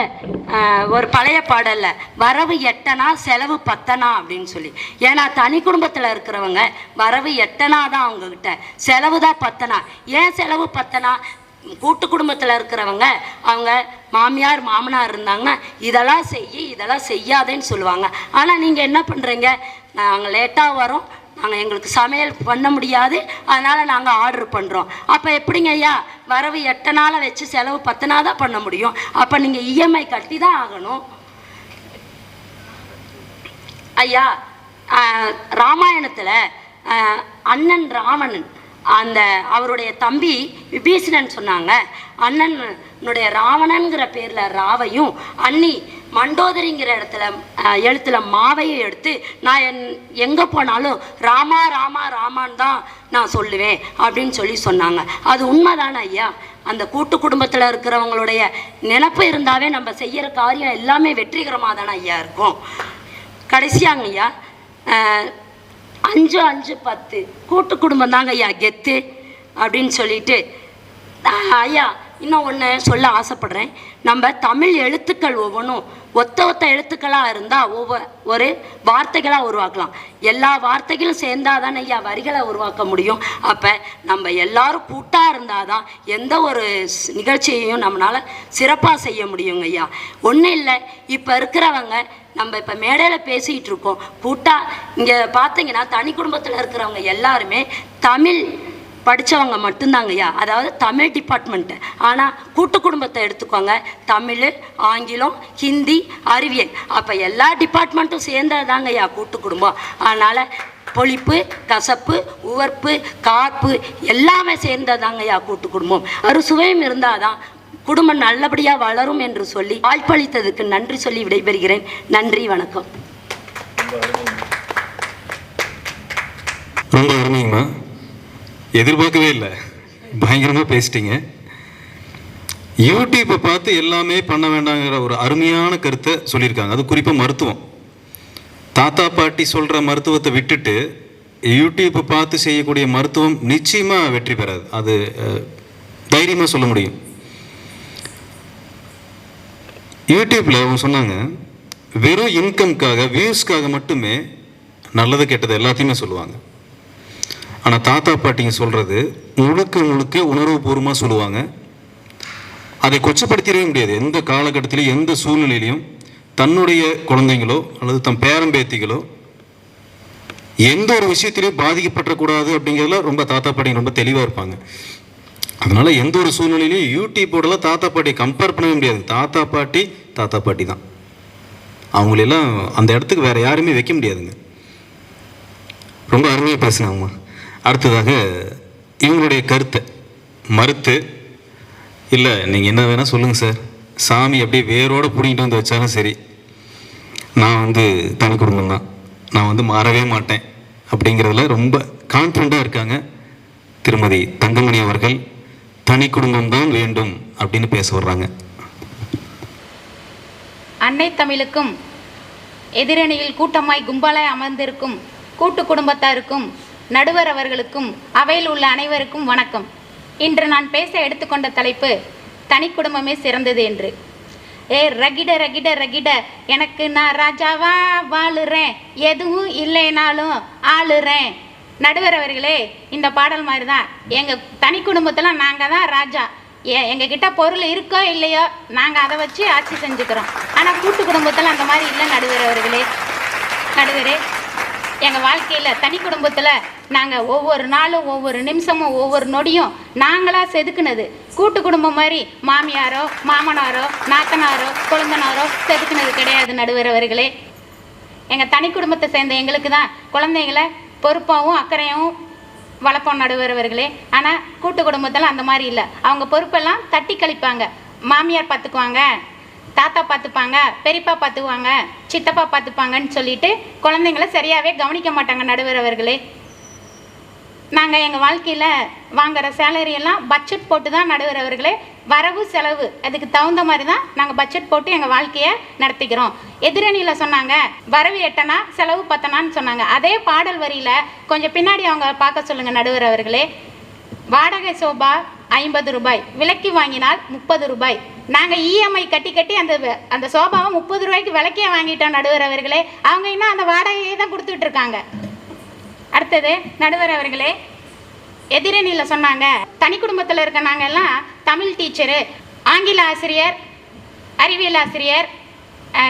ஒரு பழைய பாடலில், வரவு எட்டனா செலவு பத்தனா அப்படின்னு சொல்லி. ஏன்னா தனி குடும்பத்தில் இருக்கிறவங்க வரவு எட்டனா தான் அவங்கக்கிட்ட, செலவு தான் பத்தனா. ஏன் செலவு பத்தனா? கூட்டு குடும்பத்தில் இருக்கிறவங்க அவங்க மாமியார் மாமனார் இருந்தாங்கன்னா இதெல்லாம் இதெல்லாம் செய்யாதேன்னு சொல்லுவாங்க. ஆனால் நீங்கள் என்ன பண்ணுறீங்க, நாங்கள் லேட்டாக வரோம், எங்களுக்கு சமையல் பண்ண முடியாது, அதனால் நாங்கள் ஆர்டர் பண்ணுறோம். அப்போ எப்படிங்க ஐயா வரவு 8 நாளை வச்சு செலவு 10 நாள் தான் பண்ண முடியும்? அப்போ நீங்கள் இஎம்ஐ கட்டி தான் ஆகணும் ஐயா. ராமாயணத்தில் அண்ணன் ராவணன் அவருடைய தம்பி விபீஷணன் சொன்னாங்க, அண்ணனுடைய ராவணன்கிற பேரில் ராவையும் அண்ணி மண்டோதரிங்கிற எழுத்துல மாவையும் எடுத்து நான் எங்கே போனாலும் ராமா ராமா ராமான் தான் நான் சொல்லுவேன் அப்படின்னு சொன்னாங்க. அது உண்மைதானே ஐயா? அந்த கூட்டு குடும்பத்தில் இருக்கிறவங்களுடைய நினைப்பு இருந்தாவே நம்ம செய்கிற காரியம் எல்லாமே வெற்றிகரமாக தானே ஐயா இருக்கும். கடைசியாங்க ஐயா 5 5 10 கூட்டு குடும்பம் தாங்க ஐயா கெத்து அப்படின்னு சொல்லிட்டு ஐயா இன்னும் ஒன்று சொல்ல ஆசைப்படுறேன். நம்ம தமிழ் எழுத்துக்கள் ஒவ்வொன்றும் ஒத்த எழுத்துக்களாக இருந்தால் ஒரு வார்த்தைகளாக உருவாக்கலாம். எல்லா வார்த்தைகளும் சேர்ந்தால் தானே ஐயா வரிகளை உருவாக்க முடியும். அப்போ நம்ம எல்லாரும் கூட்டாக இருந்தால் தான் எந்த ஒரு நிகழ்ச்சியையும் நம்மளால் சிறப்பாக செய்ய முடியுங்க ஐயா. ஒன்றும் இல்லை, இப்போ இருக்கிறவங்க நம்ம இப்போ மேடையில் பேசிகிட்டு இருக்கோம், கூட்டாக இங்கே பார்த்தீங்கன்னா தனி குடும்பத்தில் இருக்கிறவங்க எல்லாருமே தமிழ் படித்தவங்க மட்டும்தாங்க ஐயா, அதாவது தமிழ் டிபார்ட்மெண்ட்டு. ஆனால் கூட்டு குடும்பத்தை எடுத்துக்கோங்க, தமிழ், ஆங்கிலம், ஹிந்தி, அறிவியல், அப்போ எல்லா டிபார்ட்மெண்ட்டும் சேர்ந்தது தாங்க ஐயா கூட்டு குடும்பம். அதனால் பொழிப்பு, கசப்பு, உவர்ப்பு, காப்பு எல்லாமே சேர்ந்ததாங்க ஐயா கூட்டு குடும்பம். சுவையும் இருந்தால் தான் குடும்பம் நல்லபடியாக வளரும் என்று சொல்லி வாய்ப்பளித்ததுக்கு நன்றி சொல்லி விடைபெறுகிறேன். நன்றி, வணக்கம். ரொம்ப அருமைங்கம்மா, எதிர்பார்க்கவே இல்லை, பயங்கரமாக பேசிட்டீங்க. யூடியூப்பை பார்த்து எல்லாமே பண்ண வேண்டாங்கிற ஒரு அருமையான கருத்தை சொல்லியிருக்காங்க. அது குறிப்பாக மருத்துவம். தாத்தா பாட்டி சொல்கிற மருத்துவத்தை விட்டுட்டு யூடியூப்பை பார்த்து செய்யக்கூடிய மருத்துவம் நிச்சயமாக வெற்றி பெறாது. அது தைரியமாக சொல்ல முடியும். யூடியூப்பில் அவங்க சொன்னாங்க, வெறும் இன்கம்காக வியூஸ்க்காக மட்டுமே நல்லது கெட்டது எல்லாத்தையுமே சொல்லுவாங்க. ஆனால் தாத்தா பாட்டிங்க சொல்கிறது முழுக்க முழுக்க உணர்வுபூர்வமாக சொல்லுவாங்க. அதை கொச்சப்படுத்திடவே முடியாது. எந்த காலகட்டத்திலையும் எந்த சூழ்நிலையிலையும் தன்னுடைய குழந்தைங்களோ அல்லது தன் பேரம்பேத்திகளோ எந்த ஒரு விஷயத்திலையும் பாதிக்கப்படக்கூடாது அப்படிங்கிறதுல ரொம்ப தாத்தா பாட்டிங்க ரொம்ப தெளிவாக இருப்பாங்க. அதனால் எந்த ஒரு சூழ்நிலையிலையும் யூடியூப்போடலாம் தாத்தா பாட்டியை கம்பேர் பண்ணவே முடியாது. தாத்தா பாட்டி தான். அவங்களெல்லாம் அந்த இடத்துக்கு வேறு யாருமே வைக்க முடியாதுங்க. ரொம்ப அருமையாக பேசுனாங்கம்மா. அடுத்ததாக இவங்களுடைய கருத்தை மறுத்து, இல்லை நீங்கள் என்ன வேணால் சொல்லுங்கள் சார், சாமி அப்படியே வேரோடு பிடிங்கிட்டு வந்து வச்சாலும் சரி, நான் தனி குடும்பம் தான், நான் மாறவே மாட்டேன் அப்படிங்கிறதுல ரொம்ப கான்ஃபிடண்ட்டாக இருக்காங்க. திருமதி தங்கமணி அவர்கள் தனி குடும்பம் தான் வேண்டும் அப்படின்னு பேச வர்றாங்க. அன்னை தமிழுக்கும் எதிரணியில் கூட்டமாய் கும்பலாய் அமர்ந்திருக்கும் கூட்டு குடும்பத்தாருக்கும் நடுவர் அவர்களுக்கும் அவையில் உள்ள அனைவருக்கும் வணக்கம். இன்று நான் பேச எடுத்துக்கொண்ட தலைப்பு தனி குடும்பமே சிறந்தது என்று. ரகிட ரகிட ரகிட எனக்கு நான் ராஜாவா வாழுறேன், எதுவும் இல்லைனாலும் ஆளுறேன். நடுவர் அவர்களே, இந்த பாடல் மாதிரி தான் எங்கள் தனி குடும்பத்தில் நாங்கள் தான் ராஜா. எங்ககிட்ட பொருள் இருக்கோ இல்லையோ நாங்கள் அதை வச்சு ஆட்சி செஞ்சுக்கிறோம். ஆனால் கூட்டு குடும்பத்தில் அந்த மாதிரி இல்லை நடுவர் அவர்களே. நடுவரே, எங்கள் வாழ்க்கையில் தனி குடும்பத்தில் நாங்கள் ஒவ்வொரு நாளும் ஒவ்வொரு நிமிஷமும் ஒவ்வொரு நொடியும் நாங்களாக செதுக்குனது. கூட்டு குடும்பம் மாதிரி மாமியாரோ மாமனாரோ நாத்தனாரோ கொழுந்தனாரோ செதுக்குனது கிடையாது நடுவர் அவர்களே. எங்கள் தனி குடும்பத்தை சேர்ந்த எங்களுக்கு தான் குழந்தைங்களை பொறுப்பாகவும் அக்கறையாகவும் வளர்ப்போம் நடுவர் அவர்களே. ஆனால் கூட்டு குடும்பத்தில் அந்த மாதிரி இல்லை. அவங்க பொறுப்பெல்லாம் தட்டி கழிப்பாங்க. மாமியார் பார்த்துக்குவாங்க, தாத்தா பார்த்துப்பாங்க, பெரியப்பா பார்த்துக்குவாங்க, சித்தப்பா பார்த்துப்பாங்கன்னு சொல்லிட்டு குழந்தைங்கள சரியாகவே கவனிக்க மாட்டாங்க நடுவர் அவர்களே. நாங்கள் எங்கள் வாழ்க்கையில் வாங்குகிற சேலரியெல்லாம் பட்ஜெட் போட்டு தான் நடுவர் அவர்களே. வரவு செலவு அதுக்கு தகுந்த மாதிரி தான் நாங்கள் பட்ஜெட் போட்டு எங்கள் வாழ்க்கையை நடத்திக்கிறோம். எதிரணியில் சொன்னாங்க வரவு 8 செலவு 10 சொன்னாங்க. அதே பாடல் வரியில் கொஞ்சம் பின்னாடி அவங்க பார்க்க சொல்லுங்கள் நடுவர் அவர்களே. வாடகை சோபா 50 ரூபாய், விலைக்கு வாங்கினால் 30 ரூபாய். நாங்கள் இஎம்ஐ கட்டி கட்டி அந்த சோபாவை 30 ரூபாய்க்கு விலைக்கே வாங்கிட்டோம் நடுவர் அவர்களே. அவங்க இன்னும் அந்த வாடகையை தான் கொடுத்துட்டு இருக்காங்க. அடுத்தது நடுவர் அவர்களே, எதிரணியில் சொன்னாங்க தனி குடும்பத்தில் இருக்க நாங்கள் எல்லாம் தமிழ் டீச்சரு, ஆங்கில ஆசிரியர், அறிவியல் ஆசிரியர்,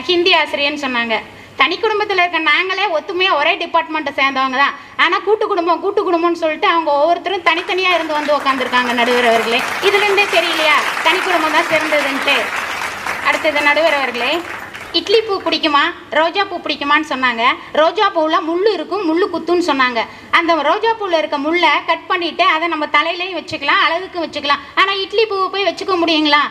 ஹிந்தி ஆசிரியர்னு சொன்னாங்க. தனி குடும்பத்தில் இருக்க நாங்களே ஒத்துமையாக ஒரே டிபார்ட்மெண்ட்டை சேர்ந்தவங்க தான். ஆனால் கூட்டு குடும்பம்னு சொல்லிட்டு அவங்க ஒவ்வொருத்தரும் தனித்தனியாக இருந்து வந்து உட்காந்துருக்காங்க நடுவர் அவர்களே. இதுலேருந்தே தெரியலையா தனி குடும்பம் தான் சிறந்ததுன்ட்டு. அடுத்தது நடுவர் அவர்களே, இட்லி பூ பிடிக்குமா ரோஜா பூ பிடிக்குமான்னு சொன்னாங்க. ரோஜா பூவில் முள் இருக்கும், முள் குத்துன்னு சொன்னாங்க. அந்த ரோஜா பூவில் இருக்க முள்ளை கட் பண்ணிவிட்டு அதை நம்ம தலையிலையும் வச்சுக்கலாம், அழகுக்கு வச்சுக்கலாம். ஆனால் இட்லி பூவை போய் வச்சுக்க முடியுங்களா?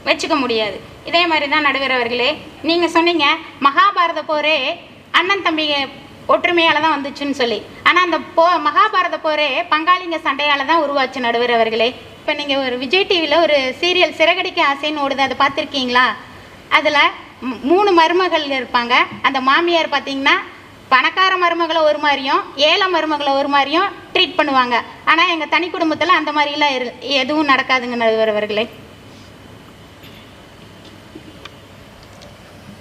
வச்சுக்க முடியாது. இதே மாதிரி தான் நடுவர் அவர்களே, நீங்கள் சொன்னீங்க மகாபாரத போரே அண்ணன் தம்பி ஒற்றுமையால் தான் வந்துச்சுன்னு சொல்லி. ஆனால் அந்த மகாபாரத போரே பங்காளிங்க சண்டையால் தான் உருவாச்சு நடுவர் அவர்களே. இப்போ நீங்கள் ஒரு விஜய் டிவியில் ஒரு சீரியல் சிறகடிக்க ஆசைன்னு ஓடுது, அதை பார்த்துருக்கீங்களா? அதில் 3 மருமகள் இருப்பாங்க. அந்த மாமியார் பார்த்தீங்கன்னா பணக்கார மருமகளை ஒரு மாதிரியும் ஏழை மருமகளை ஒரு மாதிரியும் ட்ரீட் பண்ணுவாங்க. ஆனால் எங்கள் தனி குடும்பத்தில் அந்த மாதிரிலாம் எதுவும் நடக்காதுங்க நடுவர் அவர்களே.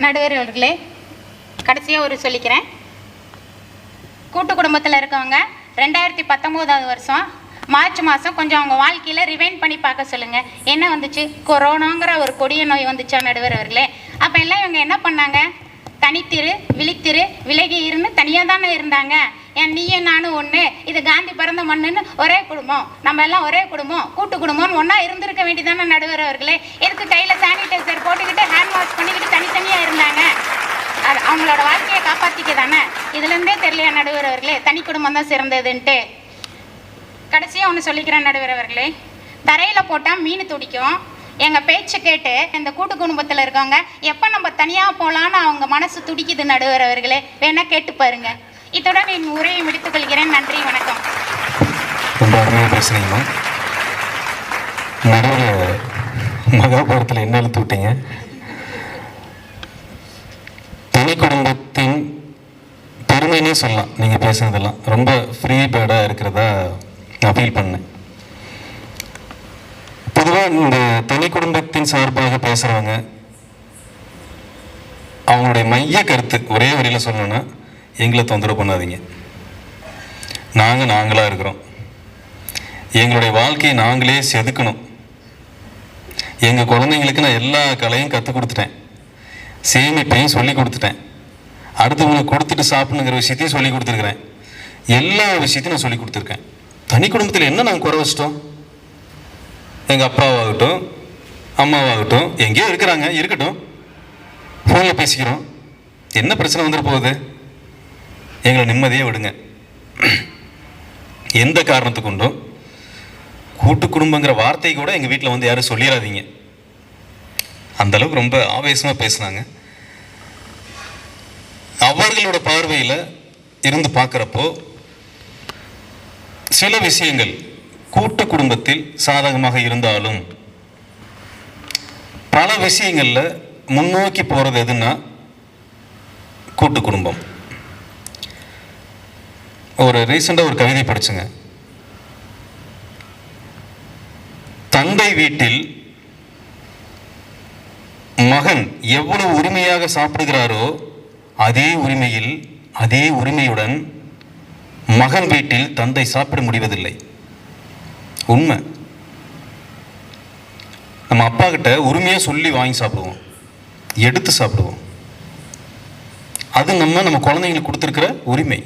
நடுவர் அவர்களே, கடைசியாக ஒரு சொல்லிக்கிறேன். கூட்டு குடும்பத்தில் இருக்கவங்க 2019 வருஷம் மார்ச் மாதம் கொஞ்சம் அவங்க வாழ்க்கையில் ரிவைண்ட் பண்ணி பார்க்க சொல்லுங்கள். என்ன வந்துச்சு? கொரோனாங்கிற ஒரு கொடிய நோய் வந்துச்சா நடுவர் அவர்களே. அப்போ எல்லாம் இவங்க என்ன பண்ணாங்க? தனித்திரு விழித்திரு விலகி இருந்து தனியாக தானே இருந்தாங்க. ஏன் நீயும் நானும் ஒன்று, இது காந்தி பிறந்த மண்ணுன்னு ஒரே குடும்பம், நம்ம எல்லாம் ஒரே குடும்பம் கூட்டு குடும்பம்னு ஒன்றா இருந்திருக்க வேண்டியதானே நடுவர் அவர்களே. எதுக்கு கையில் சானிடைசர் போட்டுக்கிட்டு ஹேண்ட் வாஷ் பண்ணிக்கிட்டு தனித்தனியாக இருந்தாங்க? அது அவங்களோட வாழ்க்கையை காப்பாற்றிக்க தானே. இதுலேருந்தே தெரியலையா நடுவர் அவர்களே தனி குடும்பம் தான் சிறந்ததுன்ட்டு. கடைசியாக ஒன்று சொல்லிக்கிறேன் நடுவர் அவர்களே, தரையில் போட்டால் மீன் துடிக்கும். எங்கள் பேச்சு கேட்டு இந்த கூட்டு குடும்பத்தில் இருக்கவங்க எப்போ நம்ம தனியாக போகலான்னு அவங்க மனசு துடிக்குது நடுவர் அவர்களே. வேணால் கேட்டு பாருங்க. இத்துடன் என் உரையை முடித்துக் கொள்கிறேன். நன்றி, வணக்கம். ரொம்ப அருமையாக பேசுனீங்க. நடுவில் மகாபாரத்தில் என்ன எழுத்து விட்டீங்க? தனி குடும்பத்தின் பெருமைன்னே சொல்லலாம். நீங்கள் பேசுனதெல்லாம் ரொம்ப ஃப்ரீ பேர்டாக இருக்கிறதா நான் ஃபீல் பண்ணேன். பொதுவாக இந்த தனி குடும்பத்தின் சார்பாக பேசுகிறவங்க அவங்களுடைய மைய கருத்து ஒரே வரியில் சொல்லணும்னா, எங்களை தொந்தரவு பண்ணாதீங்க, நாங்களாக இருக்கிறோம், எங்களுடைய வாழ்க்கையை நாங்களே செதுக்கணும், எங்கள் குழந்தைங்களுக்கு நான் எல்லா கலையும் கற்றுக் கொடுத்துட்டேன், சேமிப்பையும் சொல்லி கொடுத்துட்டேன், அடுத்தவங்களுக்கு கொடுத்துட்டு சாப்பிடணுங்கிற விஷயத்தையும் சொல்லி கொடுத்துருக்குறேன், எல்லா விஷயத்தையும் நான் சொல்லி கொடுத்துருக்கேன். தனி குடும்பத்தில் என்ன நாங்கள் குறை வச்சிட்டோம்? எங்கள் அப்பாவாகட்டும் அம்மாவாகட்டும் எங்கேயோ இருக்கிறாங்க, இருக்கட்டும், ஃபோனில் பேசிக்கிறோம், என்ன பிரச்சனை வந்துட போகுது? எங்களை நிம்மதியாக விடுங்க. எந்த காரணத்துக்கு கொண்டும் கூட்டு குடும்பங்கிற வார்த்தை கூட எங்கள் வீட்டில் வந்து யாரும் சொல்லிடாதீங்க. அந்தளவுக்கு ரொம்ப ஆவேசமாக பேசுனாங்க. அவர்களோட பார்வையில் இருந்து பார்க்குறப்போ சில விஷயங்கள் கூட்டு குடும்பத்தில் சாதகமாக இருந்தாலும் பல விஷயங்களில் முன்னோக்கி போகிறது எதுன்னா கூட்டு குடும்பம். ஒரு ரீசெண்டாக ஒரு கவிதை படிச்சுங்க. தந்தை வீட்டில் மகன் எவ்வளவு உரிமையாக சாப்பிடுகிறாரோ அதே உரிமையுடன் மகன் வீட்டில் தந்தை சாப்பிட முடிவதில்லை. உண்மை. நம்ம அப்பா கிட்ட உரிமையாக சொல்லி வாங்கி சாப்பிடுவோம், எடுத்து சாப்பிடுவோம். அது நம்ம குழந்தைங்களுக்கு கொடுத்துருக்கிற உரிமை.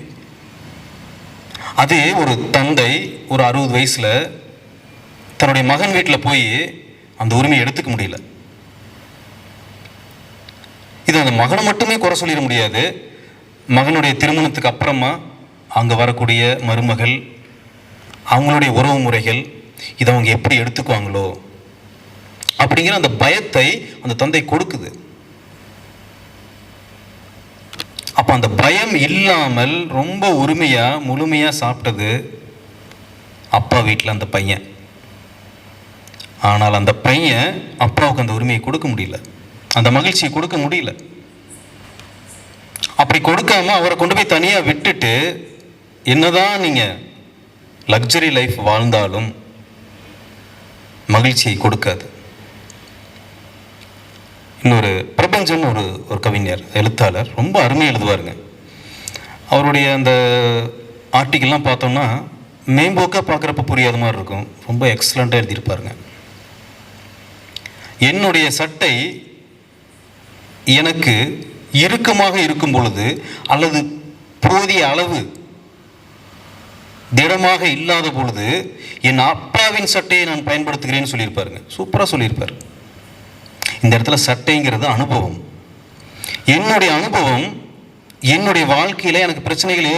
அதே ஒரு தந்தை ஒரு 60 வயசில் தன்னுடைய மகன் வீட்டில் போய் அந்த உரிமையை எடுத்துக்க முடியல. இது அந்த மகனை மட்டுமே குறை சொல்லிட முடியாது. மகனுடைய திருமணத்துக்கு அப்புறமா அங்கே வரக்கூடிய மருமகள், அவங்களுடைய உறவு முறைகள், இதை அவங்க எப்படி எடுத்துக்குவாங்களோ அப்படிங்கிற அந்த பயத்தை அந்த தந்தை கொடுக்குது. அப்போ அந்த பயம் இல்லாமல் ரொம்ப உரிமையாக முழுமையாக சாப்பிட்டது அப்பா வீட்டில் அந்த பையன். ஆனால் அந்த பையன் அப்பாவுக்கு அந்த உரிமையை கொடுக்க முடியல, அந்த மகிழ்ச்சியை கொடுக்க முடியல. அப்படி கொடுக்காம அவரை கொண்டு போய் தனியாக விட்டுட்டு என்னதான் நீங்கள் லக்ஸரி லைஃப் வாழ்ந்தாலும் மகிழ்ச்சியை கொடுக்காது. இன்னொரு பிரபஞ்சம் ஒரு கவிஞர், எழுத்தாளர், ரொம்ப அருமையாக எழுதுவாருங்க. அவருடைய அந்த ஆர்டிக்கல்லாம் பார்த்தோம்னா மேம்போக்காக பார்க்குறப்ப புரியாத மாதிரி இருக்கும். ரொம்ப எக்ஸலண்ட்டாக எழுதியிருப்பாருங்க. என்னுடைய சட்டை எனக்கு இறுக்கமாக இருக்கும் பொழுது அல்லது போதிய அளவு திடமாக இல்லாத பொழுது என் அப்பாவின் சட்டையை நான் பயன்படுத்துகிறேன்னு சொல்லியிருப்பாருங்க. சூப்பராக சொல்லியிருப்பார். இந்த இடத்துல சட்டைங்கிறது அனுபவம். என்னுடைய அனுபவம் என்னுடைய வாழ்க்கையில் எனக்கு பிரச்சனைகள்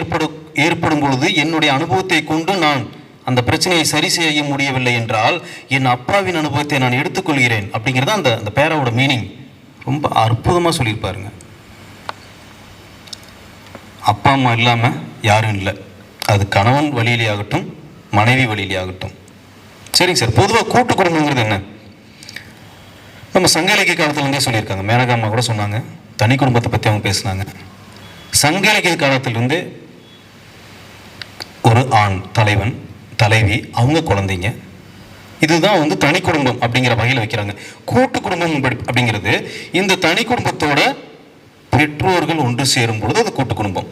ஏற்படும் பொழுது என்னுடைய அனுபவத்தை கொண்டு நான் அந்த பிரச்சனையை சரி செய்ய முடியவில்லை என்றால் என் அப்பாவின் அனுபவத்தை நான் எடுத்துக்கொள்கிறேன் அப்படிங்கிறது அந்த பேராவோட மீனிங். ரொம்ப அற்புதமாக சொல்லியிருப்பாருங்க. அப்பா அம்மா இல்லாமல் யாரும் இல்லை. அது கணவன் வழியிலே ஆகட்டும், மனைவி வழியிலே ஆகட்டும். சரிங்க சார், பொதுவாக கூட்டு குடும்பங்கிறது என்ன? நம்ம சங்க இலக்கிய காலத்துலேருந்தே சொல்லியிருக்காங்க. மேனகா அம்மா கூட சொன்னாங்க, தனி குடும்பத்தை பற்றி அவங்க பேசினாங்க. சங்க இலக்கிய காலத்திலிருந்து ஒரு ஆண் தலைவன், தலைவி, அவங்க குழந்தைங்க, இதுதான் தனி குடும்பம் அப்படிங்கிற வகையில் வைக்கிறாங்க. கூட்டு குடும்பம் அப்படிங்கிறது இந்த தனி குடும்பத்தோட பெற்றோர்கள் ஒன்று சேரும் பொழுது அது கூட்டு குடும்பம்.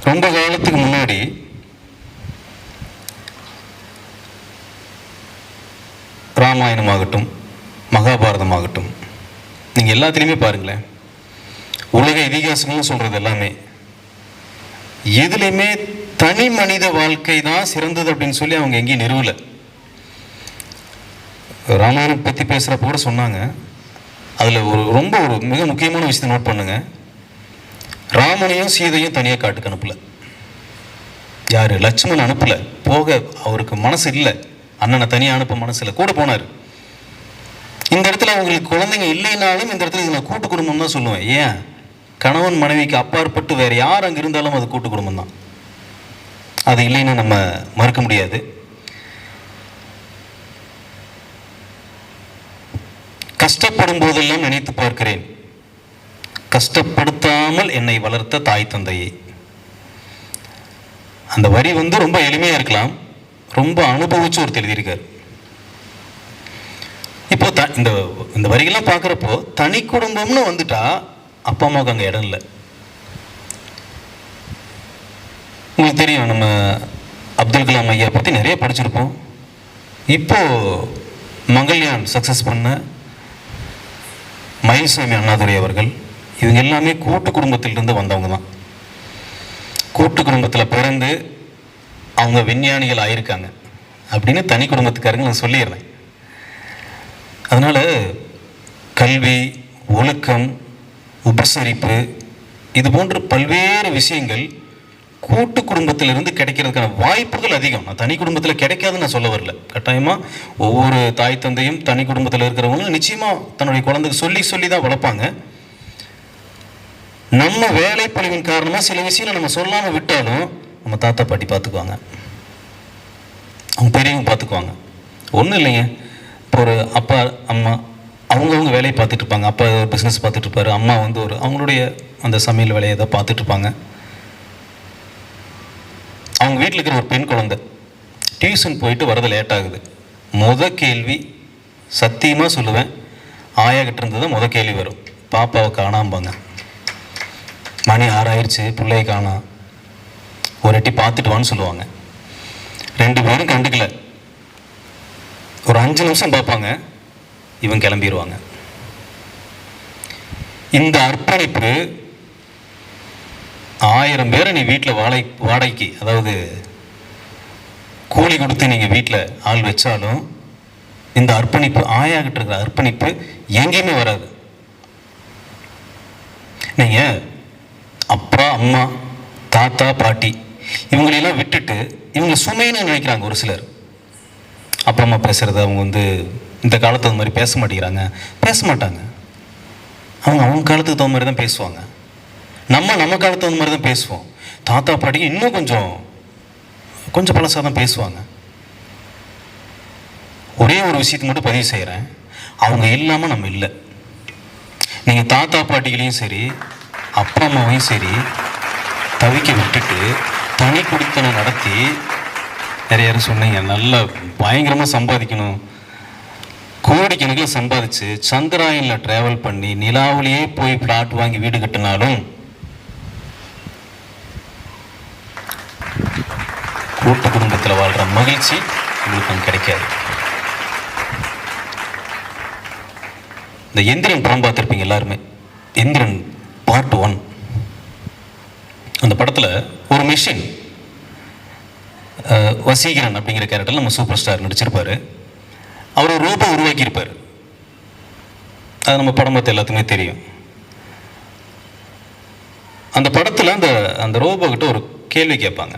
ரொம்ப காலத்துக்கு முன்னாடி ராமாயணமாகட்டும், மகாபாரதமாகட்டும், நீங்கள் எல்லாத்துலேயுமே பாருங்களேன், உலக இதிகாசங்கள்னு சொல்கிறது எல்லாமே எதுலையுமே தனி மனித வாழ்க்கை தான் சிறந்தது அப்படின்னு சொல்லி அவங்க எங்கேயும் நிறுவலை. ராமாயணம் பற்றி பேசுகிறப்ப கூட சொன்னாங்க, அதில் ஒரு மிக முக்கியமான விஷயத்தை நோட் பண்ணுங்க. ராமனையும் சீதையும் தனியாக காட்டுக்கு அனுப்பலை. யார்? லட்சுமணன் அனுப்பலை. போக அவருக்கு மனசு இல்லை, அண்ணனை தனியாக அனுப்ப மனசு இல்லை, கூட போனார். இந்த இடத்துல அவங்களுக்கு குழந்தைங்க இல்லைனாலும் இந்த இடத்துல நான் கூட்டு குடும்பம் தான் சொல்லுவேன். ஏன்? கணவன் மனைவிக்கு அப்பாற்பட்டு வேறு யார் அங்கே இருந்தாலும் அது கூட்டு குடும்பம் தான். அது இல்லைன்னு நம்ம மறுக்க முடியாது. கஷ்டப்படும் போதெல்லாம் நினைத்து பார்க்கிறேன், கஷ்டப்படுத்தாமல் என்னை வளர்த்த தாய் தந்தையை. அந்த வரி ரொம்ப எளிமையாக இருக்கலாம், ரொம்ப அனுபவிச்சு ஒருத்தர் எழுதியிருக்கார். இப்போ இந்த வரிகள்லாம் பார்க்குறப்போ தனி குடும்பம்னு வந்துட்டா அப்பா அம்மாவுக்கு அங்கே இடம் இல்லை. உங்களுக்கு தெரியும், நம்ம அப்துல் கலாம் ஐயா பற்றி நிறைய படிச்சிருப்போம். இப்போது மங்கள்யான் சக்ஸஸ் பண்ண மயில்சாமி அண்ணாதுரை அவர்கள், இவங்க எல்லாமே கூட்டு குடும்பத்திலிருந்து வந்தவங்க தான். கூட்டு குடும்பத்தில் பிறந்து அவங்க விஞ்ஞானிகள் ஆயிருக்காங்க அப்படின்னு தனி குடும்பத்துக்காரங்க நான் சொல்லிடுறேன். அதனால் கல்வி, ஒழுக்கம், உபசரிப்பு, இது போன்ற பல்வேறு விஷயங்கள் கூட்டு குடும்பத்திலிருந்து கிடைக்கிறதுக்கான வாய்ப்புகள் அதிகம். நான் தனி குடும்பத்தில் கிடைக்காதுன்னு நான் சொல்ல வரல. கட்டாயமாக ஒவ்வொரு தாய் தந்தையும் தனி குடும்பத்தில் இருக்கிறவங்களும் நிச்சயமாக தன்னுடைய குழந்தைக்கு சொல்லி தான் வளர்ப்பாங்க. நம்ம வேலைப்பழிவின் காரணமாக சில விஷயங்களை நம்ம சொல்லாமல் விட்டாலும் நம்ம தாத்தா பாட்டி பார்த்துக்குவாங்க, அவங்க பெரியவங்க பார்த்துக்குவாங்க. ஒன்றும் இல்லைங்க, இப்போ ஒரு அப்பா அம்மா அவங்கவுங்க வேலையை பார்த்துட்டு இருப்பாங்க. அப்பா ஒரு பிஸ்னஸ் பார்த்துட்டு இருப்பாரு, அம்மா அவங்களுடைய அந்த சமையல் வேலையை ஏதோ பார்த்துட்டு இருப்பாங்க. அவங்க வீட்டில் இருக்கிற ஒரு பெண் குழந்தை டியூஷன் போயிட்டு வரது லேட் ஆகுது. கேள்வி சத்தியமாக சொல்லுவேன், ஆயா கிட்ட இருந்து தான் கேள்வி வரும், பாப்பாவை காணாம்பாங்க. மணி 6 ஆயிடுச்சு, பிள்ளையை காணாம், ஒரு எட்டி பார்த்துட்டு வான்னு சொல்லுவாங்க. 2 பேரும் கண்டுக்கல. ஒரு 5 நிமிஷம் பார்ப்பாங்க, இவங்க கிளம்பிடுவாங்க. இந்த அர்ப்பணிப்பு 1000 பேரை நீ வீட்டில் வாடகைக்கு, அதாவது கூலி கொடுத்து நீங்கள் வீட்டில் ஆள் வச்சாலும் இந்த அர்ப்பணிப்பு, ஆயாகிட்டு இருக்கிற அர்ப்பணிப்பு எங்கேயுமே வராது. நீங்கள் அப்பா, அம்மா, தாத்தா, பாட்டி இவங்களெல்லாம் விட்டுட்டு இவங்க சுமைன்னு நினைக்கிறாங்க ஒரு சிலர். அப்பா அம்மா பேசுகிறது அவங்க இந்த காலத்து அந்த மாதிரி பேச மாட்டேங்கிறாங்க, பேச மாட்டாங்க. அவங்க காலத்துக்கு தகுந்த மாதிரி தான் பேசுவாங்க. நம்ம காலத்துக்கு தகுந்த மாதிரி தான் பேசுவோம். தாத்தா பாட்டிக்கு இன்னும் கொஞ்சம் பழசாக தான் பேசுவாங்க. ஒரே ஒரு விஷயத்தை மட்டும் பதிவு செய்கிறேன், அவங்க இல்லாமல் நம்ம இல்லை. நீங்கள் தாத்தா பாட்டிகளையும் சரி அப்பா அம்மாவையும் சரி தவிக்க விட்டுட்டு தனி குடித்தனம் நடத்தி, நிறைய யாரும் சொன்னீங்க நல்லா பயங்கரமாக சம்பாதிக்கணும், கோடிக்கணக்கில் சம்பாதிச்சு சந்திராயனில் ட்ராவல் பண்ணி நிலாவிலேயே போய் பிளாட் வாங்கி வீடு கட்டினாலும் கூட்டு குடும்பத்தில் வாழ்கிற மகிழ்ச்சி உங்களுக்கு கிடைக்காது. இந்த எந்திரன் படம் பார்த்துருப்பீங்க எல்லாருமே, எந்திரன் பார்ட் 1. அந்த படத்தில் ஒரு மிஷின், வசீகரன் அப்படிங்கிற கேரக்டரில் நம்ம சூப்பர் ஸ்டார் நடிச்சிருப்பார். அவர் ஒரு ரோபோ உருவாக்கியிருப்பார். அது நம்ம படம் பார்த்து எல்லாத்துக்குமே தெரியும். அந்த படத்தில் அந்த ரோபோ கிட்ட ஒரு கேள்வி கேட்பாங்க.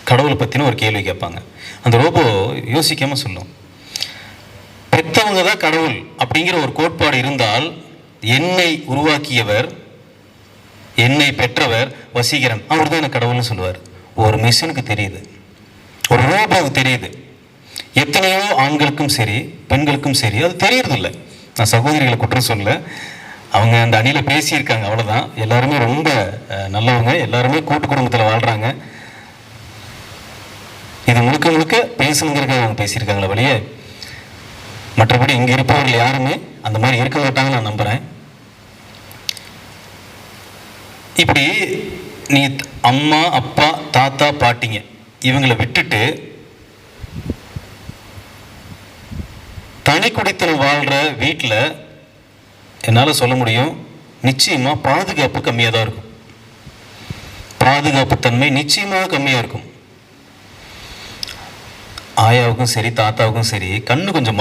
கடவுள் பற்றின ஒரு கேள்வி கேட்பாங்க. அந்த ரோபோ யோசிக்காமல் சொல்லும், பெற்றவங்க தான் கடவுள் அப்படிங்கிற ஒரு கோட்பாடு இருந்தால் என்னை உருவாக்கியவர், என்னை பெற்றவர் வசீகரன், அவர் தான் எனக்கு கடவுள்னு சொல்லுவார். ஒரு மிஷினுக்கு தெரியுது, ஒரு ரோபோவுக்கு தெரியுது. எத்தனையோ ஆண்களுக்கும் சரி பெண்களுக்கும் சரி அது தெரியறதில்லை. நான் சகோதரிகளை குற்றம் சொல்ல, அவங்க அந்த அணியில் பேசியிருக்காங்க, அவ்வளோதான். எல்லாருமே ரொம்ப நல்லவங்க, எல்லாருமே கூட்டு குடும்பத்தில் வாழ்கிறாங்க. இது முழுக்க பேசணுங்கிறதுக்காக அவங்க பேசியிருக்காங்களே வழியே, மற்றபடி இங்கே இருப்பவர்கள் யாருமே அந்த மாதிரி இருக்க மாட்டாங்கன்னு நான் நம்புகிறேன். இப்படி நீ அம்மா அப்பா தாத்தா பாட்டிங்க இவங்களை விட்டுட்டு தனி குடித்தனம் வாழ்கிற வீட்டில் என்னால் சொல்ல முடியும், நிச்சயமாக பாதுகாப்பு கம்மியாக தான் இருக்கும். பாதுகாப்பு தன்மை நிச்சயமாக கம்மியாக இருக்கும். ஆயாவுக்கும் சரி தாத்தாவுக்கும் சரி கண்ணு கொஞ்சம்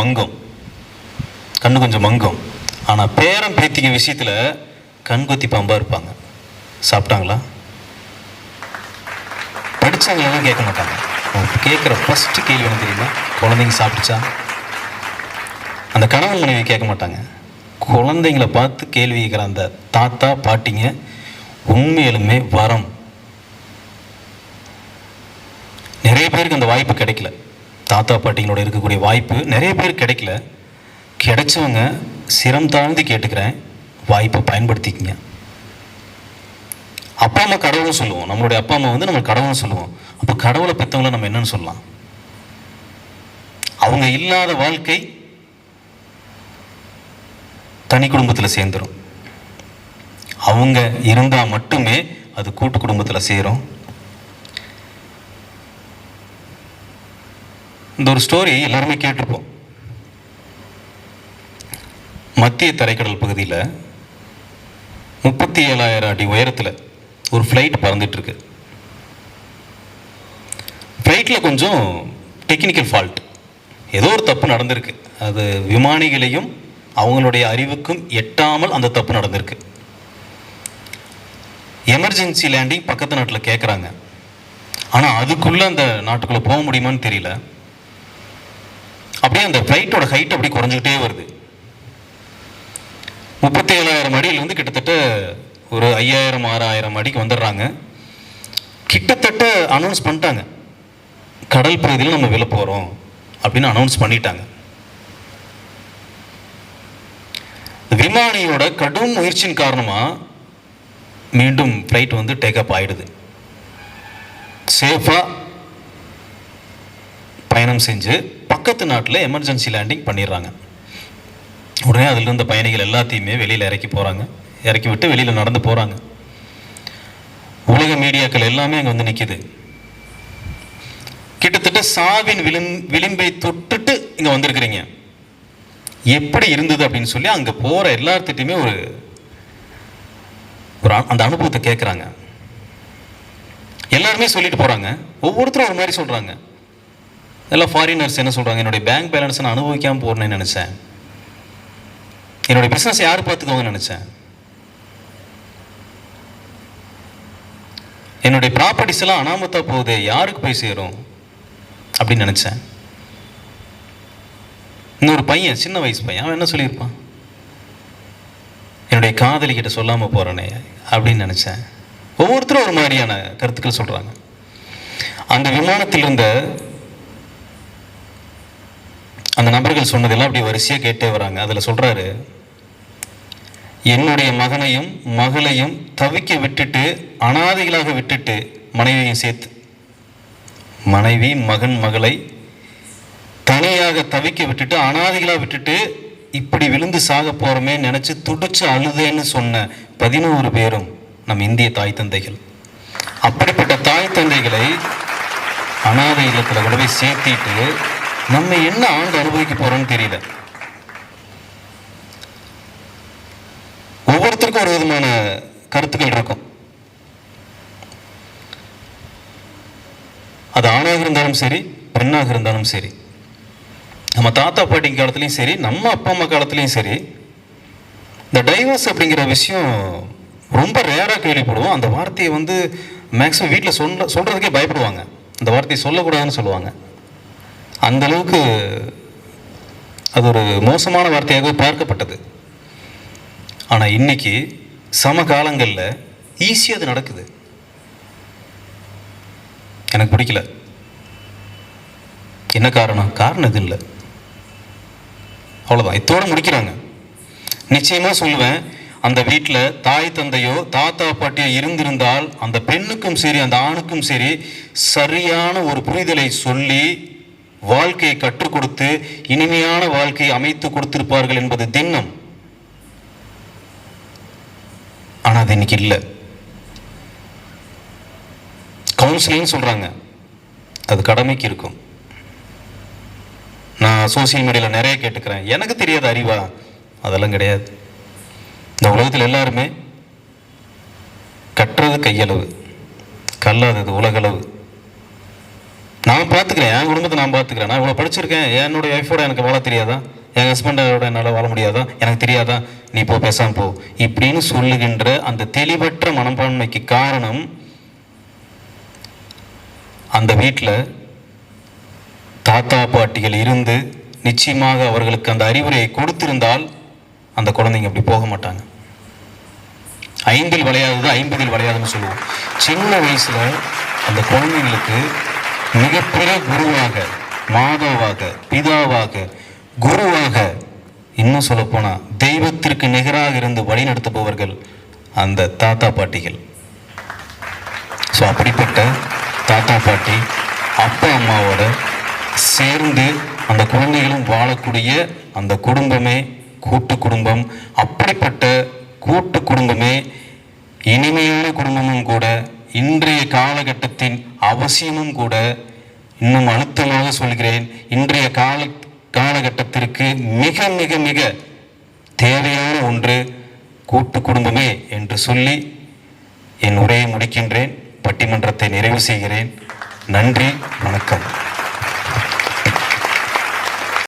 மங்கும். ஆனால் பேரம் பேத்திங்க விஷயத்தில் கண்கொத்தி பாம்பாக இருப்பாங்க. சாப்பிட்டாங்களா, படித்தாங்களெல்லாம் கேட்க மாட்டாங்க. கேட்குற ஃபஸ்ட்டு கேள்வி என்ன தெரியுமா, குழந்தைங்க சாப்பிடுச்சா? அந்த கணவன் மனைவி கேட்க மாட்டாங்க. குழந்தைங்கள பார்த்து கேள்வி கேட்குற அந்த தாத்தா பாட்டிங்க உண்மையிலுமே வரம். நிறைய பேருக்கு அந்த வாய்ப்பு கிடைக்கல. தாத்தா பாட்டிங்களோட இருக்கக்கூடிய வாய்ப்பு நிறைய பேருக்கு கிடைக்கல. கிடைச்சவங்க சிரம் தாழ்ந்து கேட்டுக்கிறேன், வாய்ப்பை பயன்படுத்திக்கங்க. அப்பா அம்மா கடவுள்னு சொல்லுவோம், நம்மளுடைய அப்பா அம்மா நம்ம கடவுள்னு சொல்லுவோம். அப்போ கடவுளை பெற்றவங்கள நம்ம என்னன்னு சொல்லலாம்? அவங்க இல்லாத வாழ்க்கை தனி குடும்பத்தில் சேர்ந்துடும். அவங்க இருந்தால் மட்டுமே அது கூட்டு குடும்பத்தில் சேரும். இந்த ஒரு ஸ்டோரி எல்லாருமே கேட்டிருப்போம். மத்திய தரைக்கடல் பகுதியில் 37,000 அடி உயரத்தில் ஒரு ஃப்ளைட் பறந்துட்டுருக்கு. ஃப்ளைட்டில் கொஞ்சம் டெக்னிக்கல் ஃபால்ட், ஏதோ ஒரு தப்பு நடந்திருக்கு. அது விமானிகளையும் அவங்களுடைய அறிவுக்கும் எட்டாமல் அந்த தப்பு நடந்திருக்கு. எமர்ஜென்சி லேண்டிங் பக்கத்து நாட்டில் கேட்குறாங்க. ஆனால் அதுக்குள்ளே அந்த நாட்டுக்குள்ளே போக முடியுமான்னு தெரியல. அப்படியே அந்த ஃப்ளைட்டோட ஹைட் அப்படி குறைஞ்சிக்கிட்டே வருது. 37,000 அடியிலேருந்து கிட்டத்தட்ட ஒரு 5,000-6,000 அடிக்கு வந்துடுறாங்க. கிட்டத்தட்ட அனௌன்ஸ் பண்ணிட்டாங்க, கடல் பகுதியில் நம்ம விழ போகிறோம் அப்படின்னு அனௌன்ஸ் பண்ணிட்டாங்க. விமானியோட கடும் முயற்சியின் காரணமாக மீண்டும் ஃப்ளைட் டேக் அப் ஆகிடுது. சேஃபாக பயணம் செஞ்சு பக்கத்து நாட்டில் எமர்ஜென்சி லேண்டிங் பண்ணிடுறாங்க. உடனே அதில் இருந்த பயணிகள் எல்லாத்தையுமே வெளியில் இறக்கி விட்டு வெளியில் நடந்து போகிறாங்க. உலக மீடியாக்கள் எல்லாமே அங்கே நிற்கிது. கிட்டத்தட்ட சாவின் விளிம்பை தொட்டுட்டு இங்க வந்திருக்கிறீங்க. எப்படி இருந்தது அப்படின்னு சொல்லி அங்க போற எல்லார்த்திட்டையுமே ஒரு அந்த அனுபவத்தை கேட்குறாங்க. எல்லாருமே சொல்லிட்டு போறாங்க, ஒவ்வொருத்தரும் ஒரு மாதிரி சொல்றாங்க. எல்லாம் ஃபாரினர்ஸ் என்ன சொல்றாங்க, என்னுடைய பேங்க் பேலன்ஸ் நான் அனுபவிக்காம போறேன்னு நினைச்சேன், என்னுடைய பிசினஸ் யார் பார்த்துக்கோங்கன்னு நினைச்சேன், என்னுடைய ப்ராப்பர்ட்டிஸ் எல்லாம் அனாமத்தா போகுது, யாருக்கு போய் சேரும் அப்படின்னு நினைச்சேன். இன்னொரு பையன், சின்ன வயசு பையன், அவன் என்ன சொல்லியிருப்பான், என்னுடைய காதலி கிட்ட சொல்லாம போறேனே அப்படின்னு நினைச்சேன். ஒவ்வொருத்தரும் ஒரு மாதிரியான கருத்துக்கள் சொல்றாங்க. அந்த விமானத்தில் இருந்த அந்த நபர்கள் சொன்னதெல்லாம் அப்படி வரிசையா கேட்டே வராங்க. அதுல சொல்றாரு, என்னுடைய மகனையும் மகளையும் தவிக்க விட்டுட்டு, அனாதைகளாக விட்டுட்டு, மனைவியையும் சேர்த்து, மனைவி மகன் மகளை தனியாக தவிக்க விட்டுட்டு, அனாதைகளாக விட்டுட்டு, இப்படி விழுந்து சாக போறோமே நினைச்சு துடிச்சு அழுதேன்னு சொன்ன 11 பேரும் நம் இந்திய தாய் தந்தைகள். அப்படிப்பட்ட தாய் தந்தைகளை அனாதை இல்லத்தில் கூட போய் சேர்த்திட்டு நம்ம என்ன ஆண்டு அனுபவிக்க போறோம்னு தெரியல. ஒவ்வொருத்தருக்கும் ஒரு விதமான கருத்துக்கள் இருக்கும். அது ஆணாக இருந்தாலும் சரி, பெண்ணாக இருந்தாலும் சரி, நம்ம தாத்தா பாட்டி காலத்துலையும் சரி, நம்ம அப்பா அம்மா காலத்துலையும் சரி, இந்த டைவர்ஸ் அப்படிங்கிற விஷயம் ரொம்ப ரேராக கேள்விப்படுவோம். அந்த வார்த்தையை வந்து மேக்ஸிமம் வீட்டில் சொல்கிறதுக்கே பயப்படுவாங்க. அந்த வார்த்தையை சொல்லக்கூடாதுன்னு சொல்லுவாங்க. அந்த அளவுக்கு அது ஒரு மோசமான வார்த்தையாக பார்க்கப்பட்டது. ஆனால் இன்னைக்கு சம காலங்களில் ஈஸியாக அது நடக்குது. எனக்கு பிடிக்கல. என்ன காரணம்? காரணம் இது இல்லை, அவ்வளோதான். இதோடு முடிக்கிறாங்க. நிச்சயமாக சொல்லுவேன், அந்த வீட்டில் தாய் தந்தையோ தாத்தா பாட்டியோ இருந்திருந்தால் அந்த பெண்ணுக்கும் சரி அந்த ஆணுக்கும் சரி சரியான ஒரு புரிதலை சொல்லி வாழ்க்கையை கற்றுக் கொடுத்து இனிமையான வாழ்க்கையை அமைத்து கொடுத்திருப்பார்கள் என்பது திண்ணம். ஆனால் அது இன்னைக்கு இல்லை. கவுன்சிலிங் சொல்றாங்க, அது கடமைக்கு இருக்கும். நான் சோசியல் மீடியாவில் நிறைய கேட்டுக்கிறேன், எனக்கு தெரியாத அறிவா? அதெல்லாம் கிடையாது. இந்த உலகத்தில் எல்லாருமே கற்றது கையளவு, கல்லாதது உலகளவு. நான் பார்த்துக்கிறேன், என் குடும்பத்தை நான் பார்த்துக்கிறேன். நான் இவ்வளோ படிச்சிருக்கேன், என்னுடைய ஒய்ஃபோட எனக்கு வாழ தெரியாதா? என் ஹஸ்பண்டோட என்னால் வாழ முடியாதா? எனக்கு தெரியாதா? நீ போ, பேசாமல் போ இப்படின்னு சொல்லுகின்ற அந்த தெளிவற்ற மனப்பான்மைக்கு காரணம், அந்த வீட்டில் தாத்தா பாட்டிகள் இருந்து நிச்சயமாக அவர்களுக்கு அந்த அறிவுரையை கொடுத்திருந்தால் அந்த குழந்தைங்க அப்படி போக மாட்டாங்க. 5 விளையாதது 50 விளையாதுன்னு சொல்லுவோம். சின்ன வயசுல அந்த குழந்தைங்களுக்கு மிகப்பெரிய குருவாக, மாதாவாக, பிதாவாக, குருவாக, இன்னும் சொல்ல போனா தெய்வத்திற்கு நிகராக இருந்து வழிநடத்துபவர்கள் அந்த தாத்தா பாட்டிகள். ஸோ அப்படிப்பட்ட தாத்தா பாட்டி அப்பா அம்மாவோட சேர்ந்து அந்த குழந்தைகளும் வாழக்கூடிய அந்த குடும்பமே கூட்டு குடும்பம். அப்படிப்பட்ட கூட்டு குடும்பமே இனிமையான குடும்பமும் கூட, இன்றைய காலகட்டத்தின் அவசியமும் கூட. இன்னும் அழுத்தமாக சொல்கிறேன், இன்றைய காலகட்டத்திற்கு மிக மிக மிக தேவையான ஒன்று கூட்டு குடும்பமே என்று சொல்லி என் உரையை முடிக்கின்றேன். பட்டிமன்றத்தை நிறைவு செய்கிறேன். நன்றி, வணக்கம்.